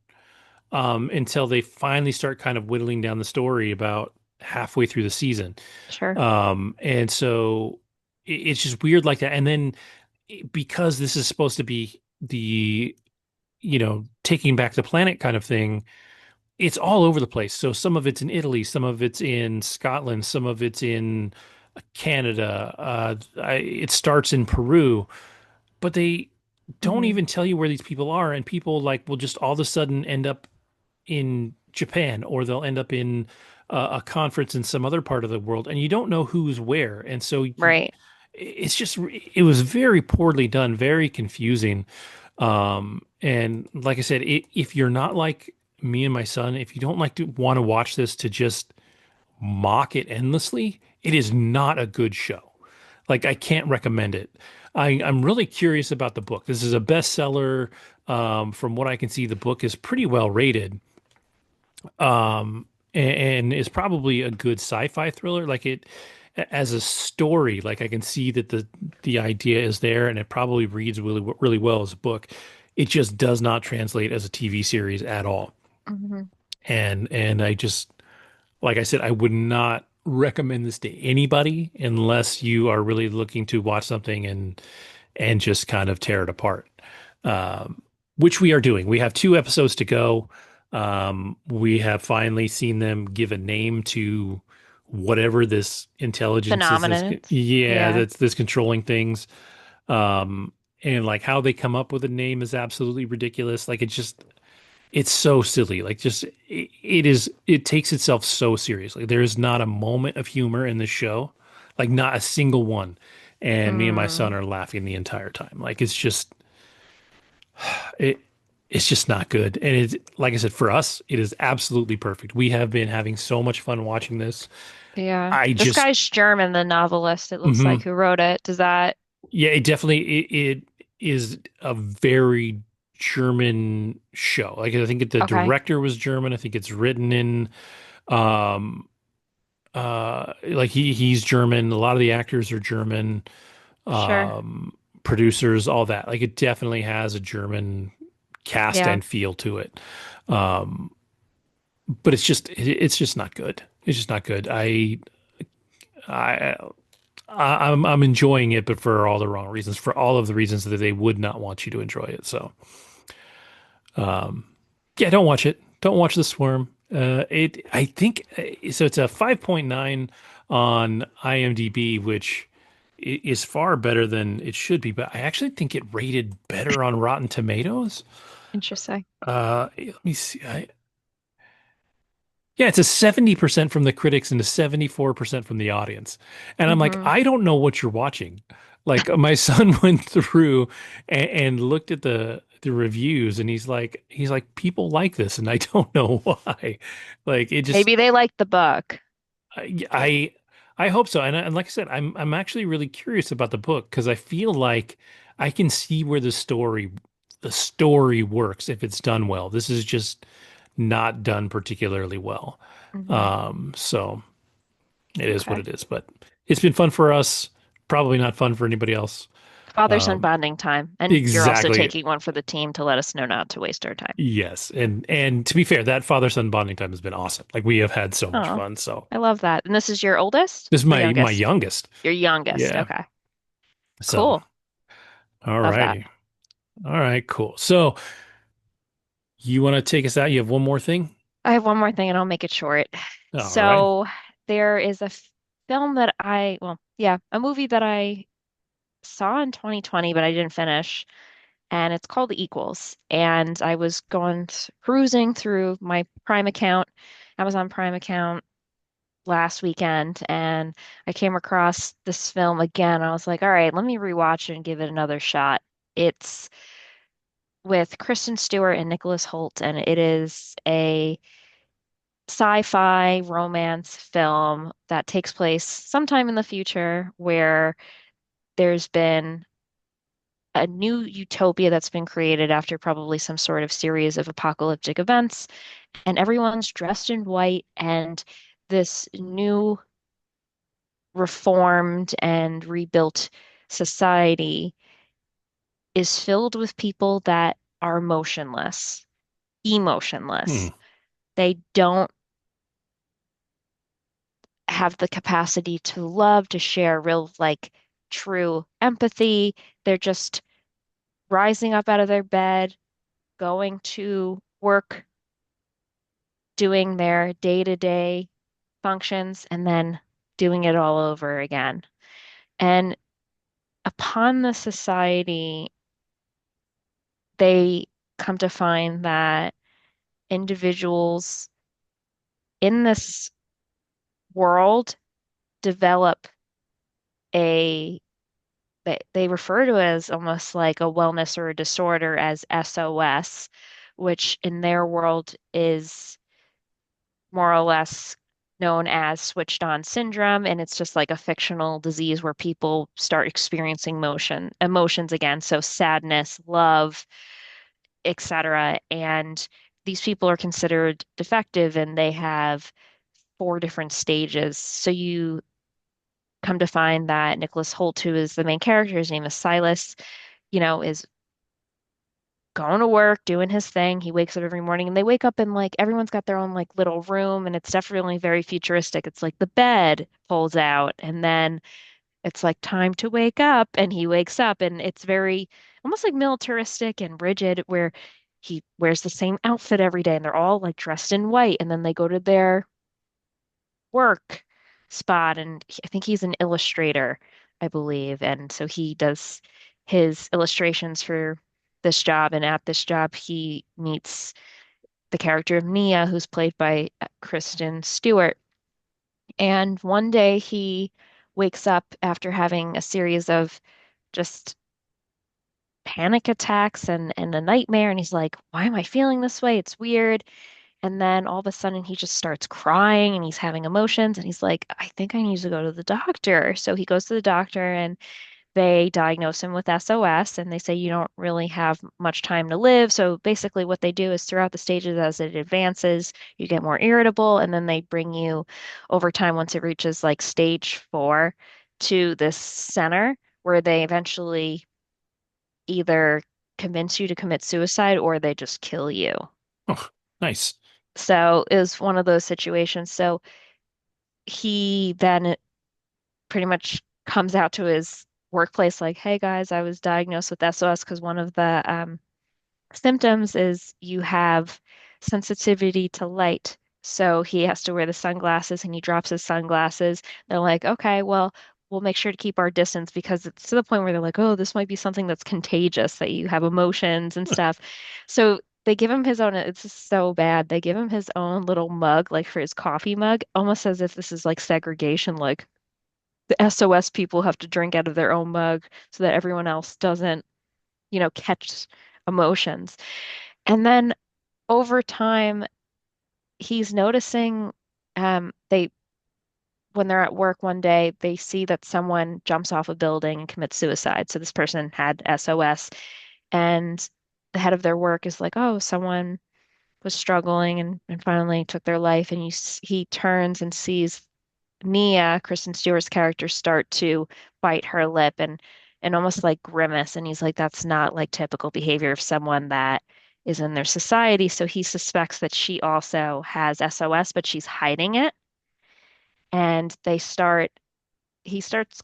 until they finally start kind of whittling down the story about halfway through the season. sure. And so it's just weird like that. And then because this is supposed to be the, taking back the planet kind of thing, it's all over the place. So some of it's in Italy, some of it's in Scotland, some of it's in Canada. It starts in Peru, but they don't Hmm. even tell you where these people are. And people like will just all of a sudden end up in Japan or they'll end up in a conference in some other part of the world and you don't know who's where. And so Right. it's just, it was very poorly done, very confusing. And like I said, if you're not like me and my son, if you don't like to want to watch this to just mock it endlessly, it is not a good show. Like I can't recommend it. I'm really curious about the book. This is a bestseller. From what I can see, the book is pretty well rated and is probably a good sci-fi thriller. Like it as a story, like I can see that the idea is there, and it probably reads really well as a book. It just does not translate as a TV series at all. Hmm. And I just like I said, I would not recommend this to anybody unless you are really looking to watch something and just kind of tear it apart. Um, which we are doing. We have two episodes to go. We have finally seen them give a name to whatever this intelligence is. Phenomenon. Yeah, Yeah. that's this controlling things. Um, and like how they come up with a name is absolutely ridiculous. Like it's so silly. Like just it takes itself so seriously. There is not a moment of humor in this show, like not a single one. And me and my Mm, son are laughing the entire time. Like it it's just not good. And it's like I said, for us, it is absolutely perfect. We have been having so much fun watching this. yeah. I This just guy's German, the novelist, it looks like, mhm. who wrote it. Does that Yeah, it is a very German show. Like I think the okay. director was German. I think it's written in um like he's German. A lot of the actors are German. Sure. Um Producers, all that. Like it definitely has a German cast Yeah. and feel to it. Um but it's just not good. It's just not good. I I'm enjoying it, but for all the wrong reasons, for all of the reasons that they would not want you to enjoy it. So, um, yeah, don't watch it. Don't watch The Swarm. I think so. It's a 5.9 on IMDb, which is far better than it should be. But I actually think it rated better on Rotten Tomatoes. Interesting. Let me see. Yeah, it's a 70% from the critics and a 74% from the audience. And I'm like, Hmm. I don't know what you're watching. Like my son went through and looked at the reviews and he's like people like this and I don't know why. Like it just Maybe they like the book. I I hope so. And like I said, I'm actually really curious about the book because I feel like I can see where the story works if it's done well. This is just not done particularly well. Hmm. So it is what Okay. it is. But it's been fun for us. Probably not fun for anybody else. Father-son Um, bonding time. And you're also exactly. taking one for the team to let us know not to waste our time. Yes. And to be fair, that father-son bonding time has been awesome. Like we have had so much Oh, fun. So I love that. And this is your oldest this is or my youngest? youngest. Your youngest. Yeah. Okay. So Cool. all Love that. righty. All right, cool. So you want to take us out? You have one more thing? I have one more thing and I'll make it short. All right. So there is a film that a movie that I saw in 2020, but I didn't finish. And it's called The Equals. And I was cruising through my Prime account, Amazon Prime account last weekend, and I came across this film again. I was like, all right, let me rewatch it and give it another shot. It's with Kristen Stewart and Nicholas Hoult, and it is a sci-fi romance film that takes place sometime in the future where there's been a new utopia that's been created after probably some sort of series of apocalyptic events, and everyone's dressed in white, and this new reformed and rebuilt society is filled with people that are motionless, Hmm. emotionless. They don't have the capacity to love, to share real, like, true empathy. They're just rising up out of their bed, going to work, doing their day-to-day functions, and then doing it all over again. And upon the society, they come to find that individuals in this world develop a they refer to it as almost like a wellness or a disorder as SOS, which in their world is more or less known as switched on syndrome, and it's just like a fictional disease where people start experiencing emotions again, so sadness, love, etc. And these people are considered defective and they have four different stages. So you come to find that Nicholas Hoult, who is the main character, his name is Silas, is going to work, doing his thing. He wakes up every morning and they wake up and like everyone's got their own like little room and it's definitely very futuristic. It's like the bed pulls out and then it's like time to wake up and he wakes up and it's very almost like militaristic and rigid where he wears the same outfit every day and they're all like dressed in white and then they go to their work spot and I think he's an illustrator, I believe. And so he does his illustrations for this job and at this job he meets the character of Nia who's played by Kristen Stewart. And one day he wakes up after having a series of just panic attacks and a nightmare and he's like, why am I feeling this way? It's weird. And then all of a sudden he just starts crying and he's having emotions and he's like, I think I need to go to the doctor. So he goes to the doctor and they diagnose him with SOS and they say you don't really have much time to live. So basically what they do is throughout the stages as it advances, you get more irritable and then they bring you over time once it reaches like stage 4 to this center where they eventually either convince you to commit suicide or they just kill you. Oh, nice. So it was one of those situations. So he then pretty much comes out to his workplace like, hey guys, I was diagnosed with SOS because one of the symptoms is you have sensitivity to light. So he has to wear the sunglasses and he drops his sunglasses. They're like, okay, well, we'll make sure to keep our distance because it's to the point where they're like, oh, this might be something that's contagious, that you have emotions and stuff. So they give him his own, it's just so bad. They give him his own little mug, like for his coffee mug, almost as if this is like segregation, like the SOS people have to drink out of their own mug so that everyone else doesn't, catch emotions. And then over time, he's noticing they when they're at work one day, they see that someone jumps off a building and commits suicide. So this person had SOS, and the head of their work is like, "Oh, someone was struggling and finally took their life." And he turns and sees Nia, Kristen Stewart's character, start to bite her lip and almost like grimace. And he's like, "That's not like typical behavior of someone that is in their society." So he suspects that she also has SOS, but she's hiding it. And he starts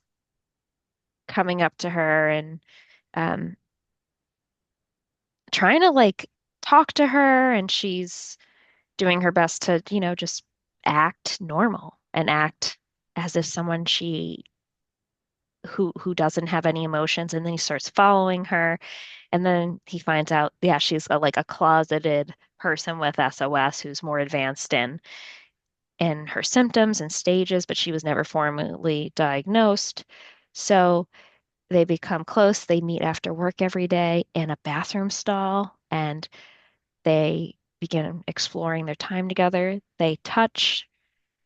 coming up to her and um, trying to like talk to her, and she's doing her best to, just act normal and act as if someone she who doesn't have any emotions. And then he starts following her, and then he finds out, yeah, she's like a closeted person with SOS who's more advanced in her symptoms and stages, but she was never formally diagnosed. So they become close. They meet after work every day in a bathroom stall, and they begin exploring their time together. They touch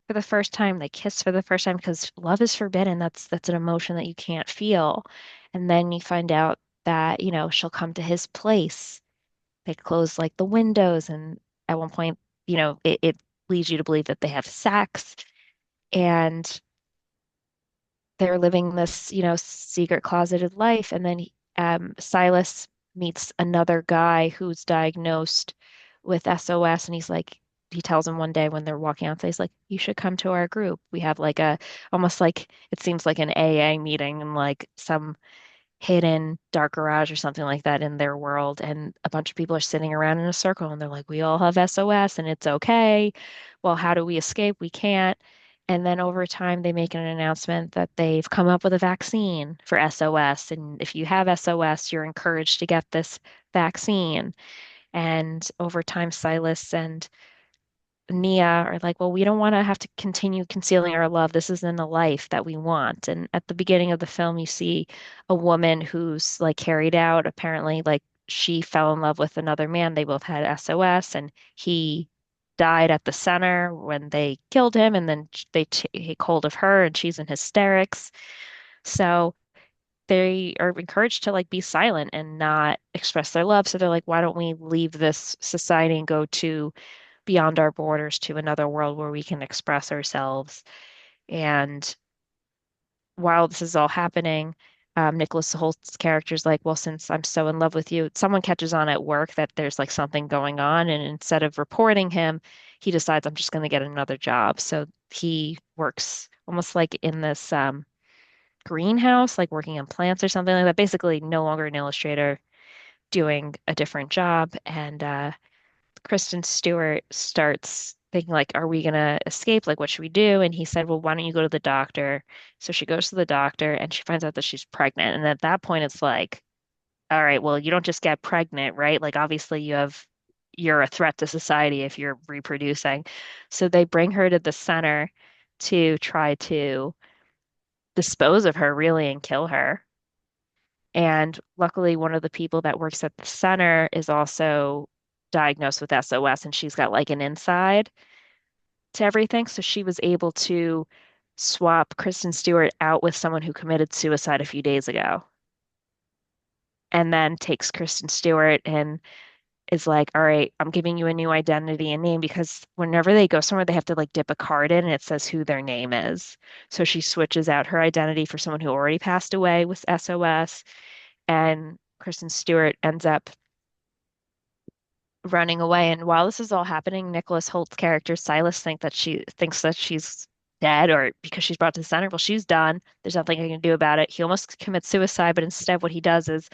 for the first time, they kiss for the first time because love is forbidden. That's an emotion that you can't feel. And then you find out that, she'll come to his place. They close like the windows, and at one point, it leads you to believe that they have sex. And they're living this, secret closeted life. And then Silas meets another guy who's diagnosed with SOS, and he tells him one day when they're walking outside, he's like, "You should come to our group. We have like almost like it seems like an AA meeting and like some hidden dark garage or something like that in their world." And a bunch of people are sitting around in a circle, and they're like, "We all have SOS and it's okay. Well, how do we escape? We can't." And then over time, they make an announcement that they've come up with a vaccine for SOS. And if you have SOS, you're encouraged to get this vaccine. And over time, Silas and Nia are like, "Well, we don't want to have to continue concealing our love. This isn't a life that we want." And at the beginning of the film, you see a woman who's like carried out. Apparently, like she fell in love with another man. They both had SOS, and he died at the center when they killed him. And then they take hold of her, and she's in hysterics. So they are encouraged to like be silent and not express their love. So they're like, "Why don't we leave this society and go to beyond our borders to another world where we can express ourselves?" And while this is all happening, Nicholas Holt's character is like, "Well, since I'm so in love with you," someone catches on at work that there's like something going on. And instead of reporting him, he decides, "I'm just going to get another job." So he works almost like in this greenhouse, like working on plants or something like that. Basically, no longer an illustrator, doing a different job. And Kristen Stewart starts thinking like, "Are we gonna escape? Like, what should we do?" And he said, "Well, why don't you go to the doctor?" So she goes to the doctor, and she finds out that she's pregnant. And at that point, it's like, all right, well, you don't just get pregnant, right? Like, obviously, you're a threat to society if you're reproducing. So they bring her to the center to try to dispose of her, really, and kill her. And luckily, one of the people that works at the center is also diagnosed with SOS, and she's got like an inside to everything. So she was able to swap Kristen Stewart out with someone who committed suicide a few days ago, and then takes Kristen Stewart and is like, "All right, I'm giving you a new identity and name," because whenever they go somewhere, they have to like dip a card in and it says who their name is. So she switches out her identity for someone who already passed away with SOS, and Kristen Stewart ends up running away. And while this is all happening, Nicholas Holt's character Silas she thinks that she's dead, or because she's brought to the center. Well, she's done. There's nothing I can do about it. He almost commits suicide, but instead what he does is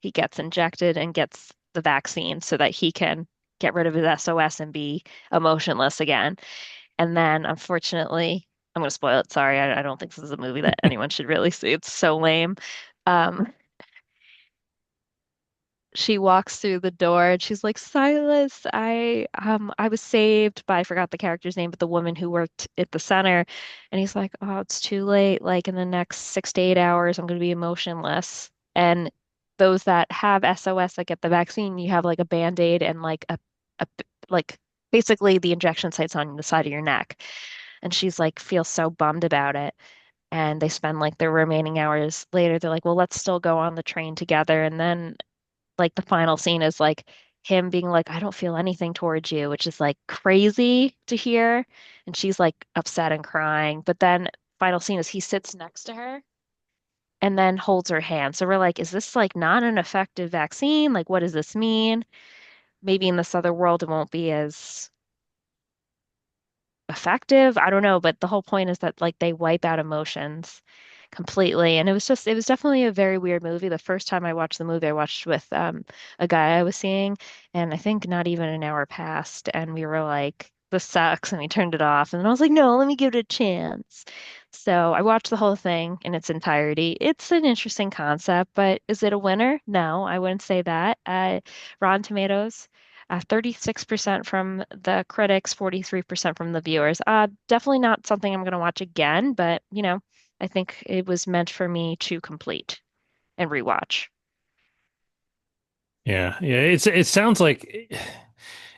he gets injected and gets the vaccine so that he can get rid of his SOS and be emotionless again. And then unfortunately, I'm going to spoil it. Sorry, I don't think this is a movie that anyone should really see. It's so lame. Um, she walks through the door and she's like, "Silas, I was saved by," I forgot the character's name, but the woman who worked at the center." And he's like, "Oh, it's too late. Like in the next 6 to 8 hours, I'm going to be emotionless." And those that have SOS that get the vaccine, you have like a Band-Aid and like a like basically the injection site's on the side of your neck. And she's like, feels so bummed about it. And they spend like their remaining hours later, they're like, well, let's still go on the train together. And then like the final scene is like him being like, I don't feel anything towards you, which is like crazy to hear. And she's like upset and crying. But then final scene is he sits next to her and then holds her hand. So we're like, is this like not an effective vaccine? Like, what does this mean? Maybe in this other world it won't be as effective. I don't know, but the whole point is that like they wipe out emotions completely. And it was definitely a very weird movie. The first time I watched the movie, I watched with a guy I was seeing, and I think not even an hour passed, and we were like, this sucks, and we turned it off. And then I was like, no, let me give it a chance. So I watched the whole thing in its entirety. It's an interesting concept, but is it a winner? No, I wouldn't say that. Rotten Tomatoes 36% from the critics, 43% from the viewers. Definitely not something I'm going to watch again, but I think it was meant for me to complete and rewatch. Yeah, yeah. It sounds like,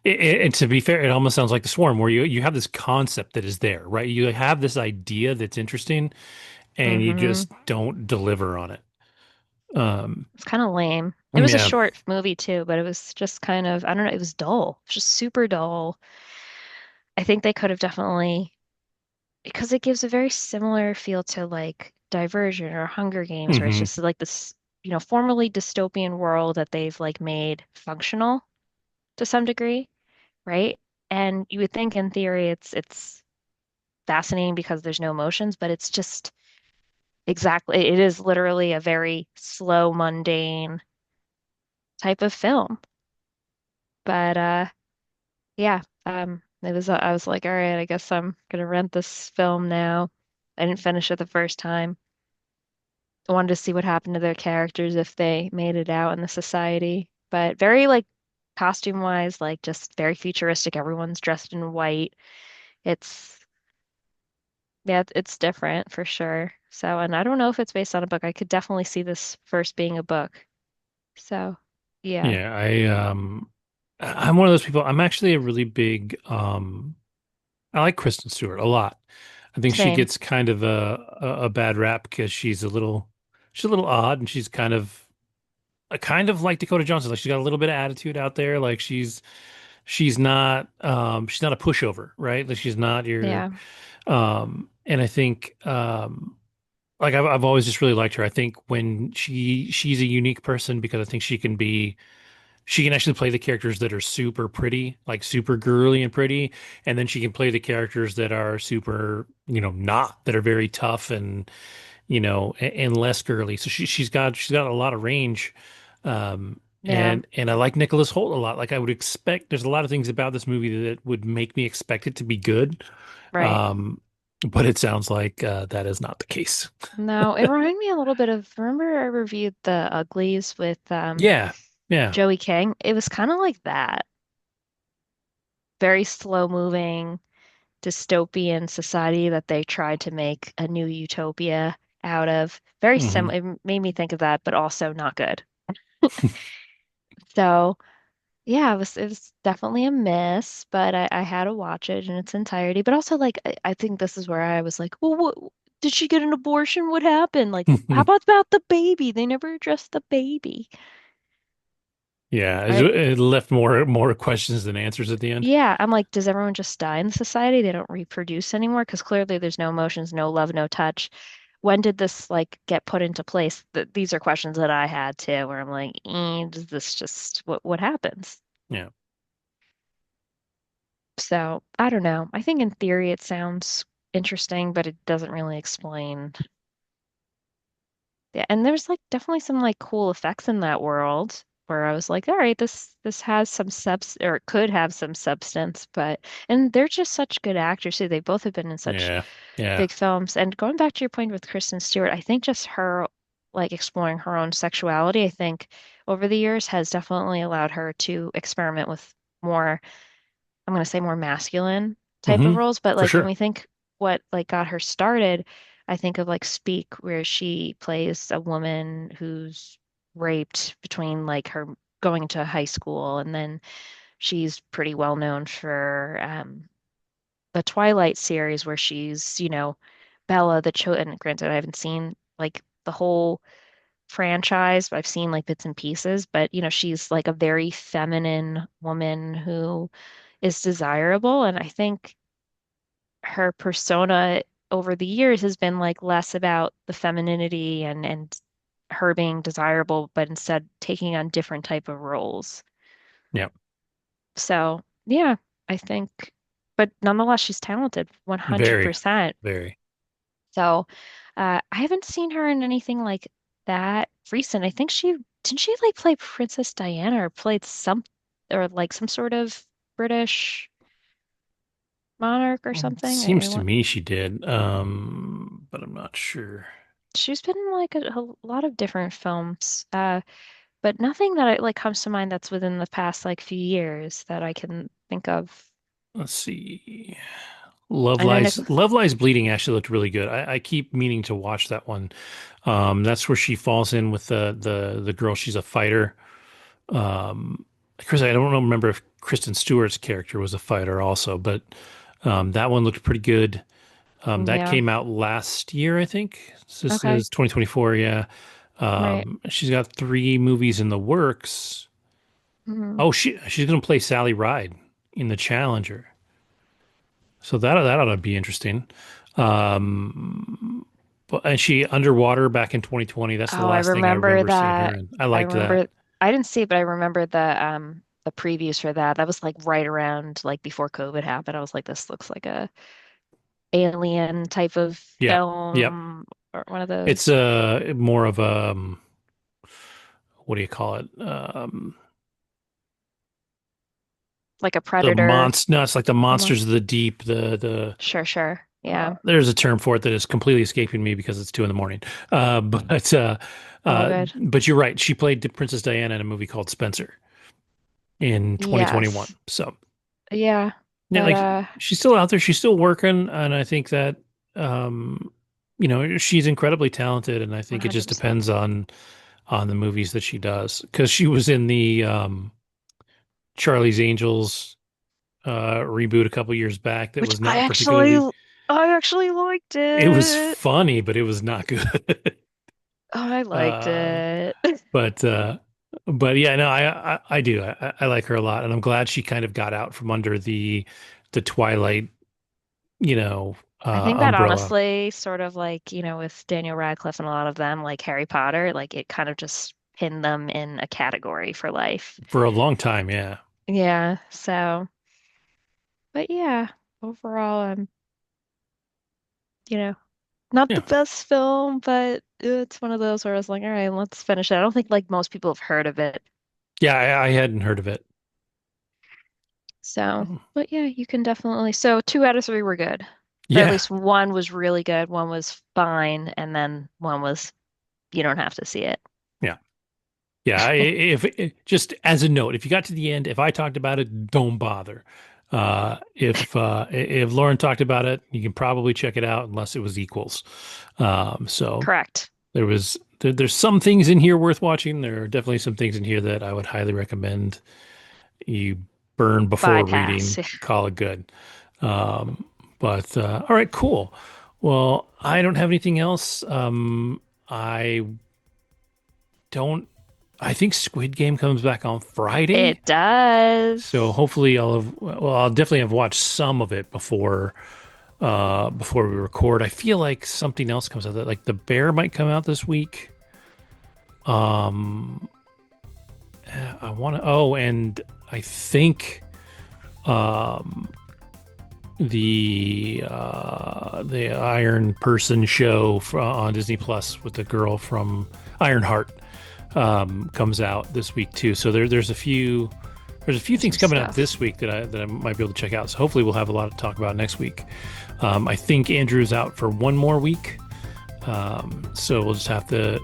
and to be fair, it almost sounds like The Swarm, where you have this concept that is there, right? You have this idea that's interesting, and you Hmm. just don't deliver on it. Um, It's kind of lame. It was a yeah. short movie too, but it was just kind of, I don't know, it was dull. It was just super dull. I think they could have definitely, because it gives a very similar feel to like Divergent or Hunger Games, where it's Hmm. just like this, formerly dystopian world that they've like made functional to some degree, right? And you would think in theory it's fascinating because there's no emotions, but it's just exactly it is literally a very slow, mundane type of film. But yeah, it was I was like, all right, I guess I'm gonna rent this film now. I didn't finish it the first time. I wanted to see what happened to their characters if they made it out in the society. But very like costume wise, like just very futuristic. Everyone's dressed in white. It's Yeah, it's different for sure. So, and I don't know if it's based on a book. I could definitely see this first being a book. So, yeah, Yeah, I'm one of those people. I'm actually a really big I like Kristen Stewart a lot. I think she same. gets kind of a bad rap because she's a little odd, and she's kind of like Dakota Johnson. Like she's got a little bit of attitude out there. Like she's not a pushover, right? Like she's not your Yeah, and I think like I've always just really liked her. I think when she's a unique person because I think she can actually play the characters that are super pretty, like super girly and pretty, and then she can play the characters that are super, not that are very tough and and less girly. So she's got a lot of range. yeah, And I like Nicholas Hoult a lot. Like I would expect, there's a lot of things about this movie that would make me expect it to be good. right. Um, but it sounds like that is not the case. No, it reminded me a little bit of, remember I reviewed The Uglies with Yeah, yeah. Joey King? It was kind of like that. Very slow moving dystopian society that they tried to make a new utopia out of. Very Hmm. similar. It made me think of that, but also not good. So, yeah, it was definitely a miss, but I had to watch it in its entirety. But also, like, I think this is where I was like, well, what did she get an abortion? What happened? Like, how about the baby? They never addressed the baby. Yeah, Right? it left more questions than answers at the end. Yeah, I'm like, does everyone just die in society? They don't reproduce anymore? Because clearly there's no emotions, no love, no touch. When did this like get put into place? These are questions that I had too, where I'm like, does this just what happens? Yeah. So I don't know. I think in theory it sounds interesting, but it doesn't really explain. Yeah, and there's like definitely some like cool effects in that world where I was like, all right, this has some subs or it could have some substance, but and they're just such good actors too. They both have been in such Yeah. Yeah. big films. And going back to your point with Kristen Stewart, I think just her like exploring her own sexuality, I think over the years has definitely allowed her to experiment with more I'm going to say more masculine type of Hmm. roles, but For like when sure. we think what like got her started, I think of like Speak, where she plays a woman who's raped between like her going to high school, and then she's pretty well known for the Twilight series where she's, Bella the Cho and granted I haven't seen like the whole franchise, but I've seen like bits and pieces, but she's like a very feminine woman who is desirable, and I think her persona over the years has been like less about the femininity and her being desirable, but instead taking on different type of roles. Yeah, So, yeah, I think, but nonetheless, she's talented, very, 100%. very. So, I haven't seen her in anything like that recent. I think didn't she like play Princess Diana or played or like some sort of British monarch or something? Seems to me she did, but I'm not sure. She's been in like a lot of different films, but nothing that like comes to mind that's within the past like few years that I can think of. Let's see. I know Nick. Love Lies Bleeding actually looked really good. I keep meaning to watch that one. That's where she falls in with the girl. She's a fighter. Um, Chris, I don't remember if Kristen Stewart's character was a fighter also, but that one looked pretty good. That Yeah. came out last year, I think. This Okay. is 2024. Yeah. Right. She's got 3 movies in the works. Mhm. Oh, she's gonna play Sally Ride in The Challenger. So that ought to be interesting. And she Underwater back in 2020. That's the Oh, I last thing I remember remember seeing her that. in. I I liked that. remember I didn't see it, but I remember the previews for that. That was like right around like before COVID happened. I was like, this looks like a alien type of Yep. Yep. film or one of It's those, more of a what do you call it? like a The Predator monster. No, it's like the monsters of almost. the deep. The Sure, sure. Yeah. there's a term for it that is completely escaping me because it's 2 in the morning. All good. But you're right. She played Princess Diana in a movie called Spencer in 2021. Yes. So Yeah. yeah, But like she's still out there. She's still working, and I think that um, she's incredibly talented. And I think it just 100%. depends on the movies that she does because she was in the Charlie's Angels reboot a couple years back that Which was not particularly. I actually liked It was it. funny, but it was not good. Oh, I liked uh, it. but uh, but yeah, no, I do. I like her a lot, and I'm glad she kind of got out from under the Twilight, I think that umbrella honestly, sort of like, with Daniel Radcliffe and a lot of them, like Harry Potter, like it kind of just pinned them in a category for life. for a long time. Yeah, Yeah. So, but yeah, overall, you know, not the yeah, best film, but it's one of those where I was like, all right, let's finish it. I don't think like most people have heard of it. yeah. I hadn't heard of it. So, but yeah, you can definitely. So 2 out of 3 were good, or at Yeah, least one was really good, one was fine, and then one was you don't have to see it. yeah. Yeah, just as a note, if you got to the end, if I talked about it, don't bother. If Lauren talked about it, you can probably check it out unless it was equals. So Correct. there's some things in here worth watching. There are definitely some things in here that I would highly recommend you burn before Bypass. reading. Call it good. Um, but all right, cool. Well, I don't have anything else. I don't. I think Squid Game comes back on Friday. It So does. hopefully I'll definitely have watched some of it before we record. I feel like something else comes out that like The Bear might come out this week. Um I want to and I think um the Iron Person show on Disney Plus with the girl from Ironheart comes out this week too. So there's a few There's things some coming out stuff. this week that I might be able to check out. So hopefully we'll have a lot to talk about next week. I think Andrew's out for one more week, so we'll just have to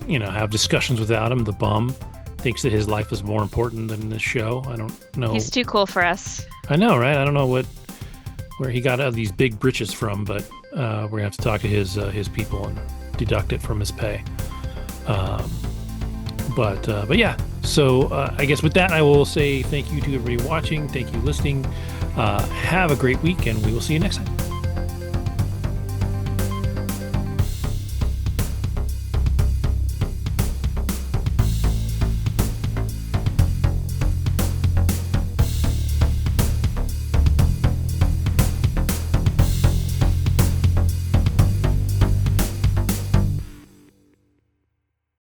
have discussions without him. The bum thinks that his life is more important than this show. I don't know. He's too cool for us. I know, right? I don't know where he got these big britches from, but we're gonna have to talk to his people and deduct it from his pay. Um, but yeah. So I guess with that, I will say thank you to everybody watching. Thank you listening. Have a great week, and we will see you next time.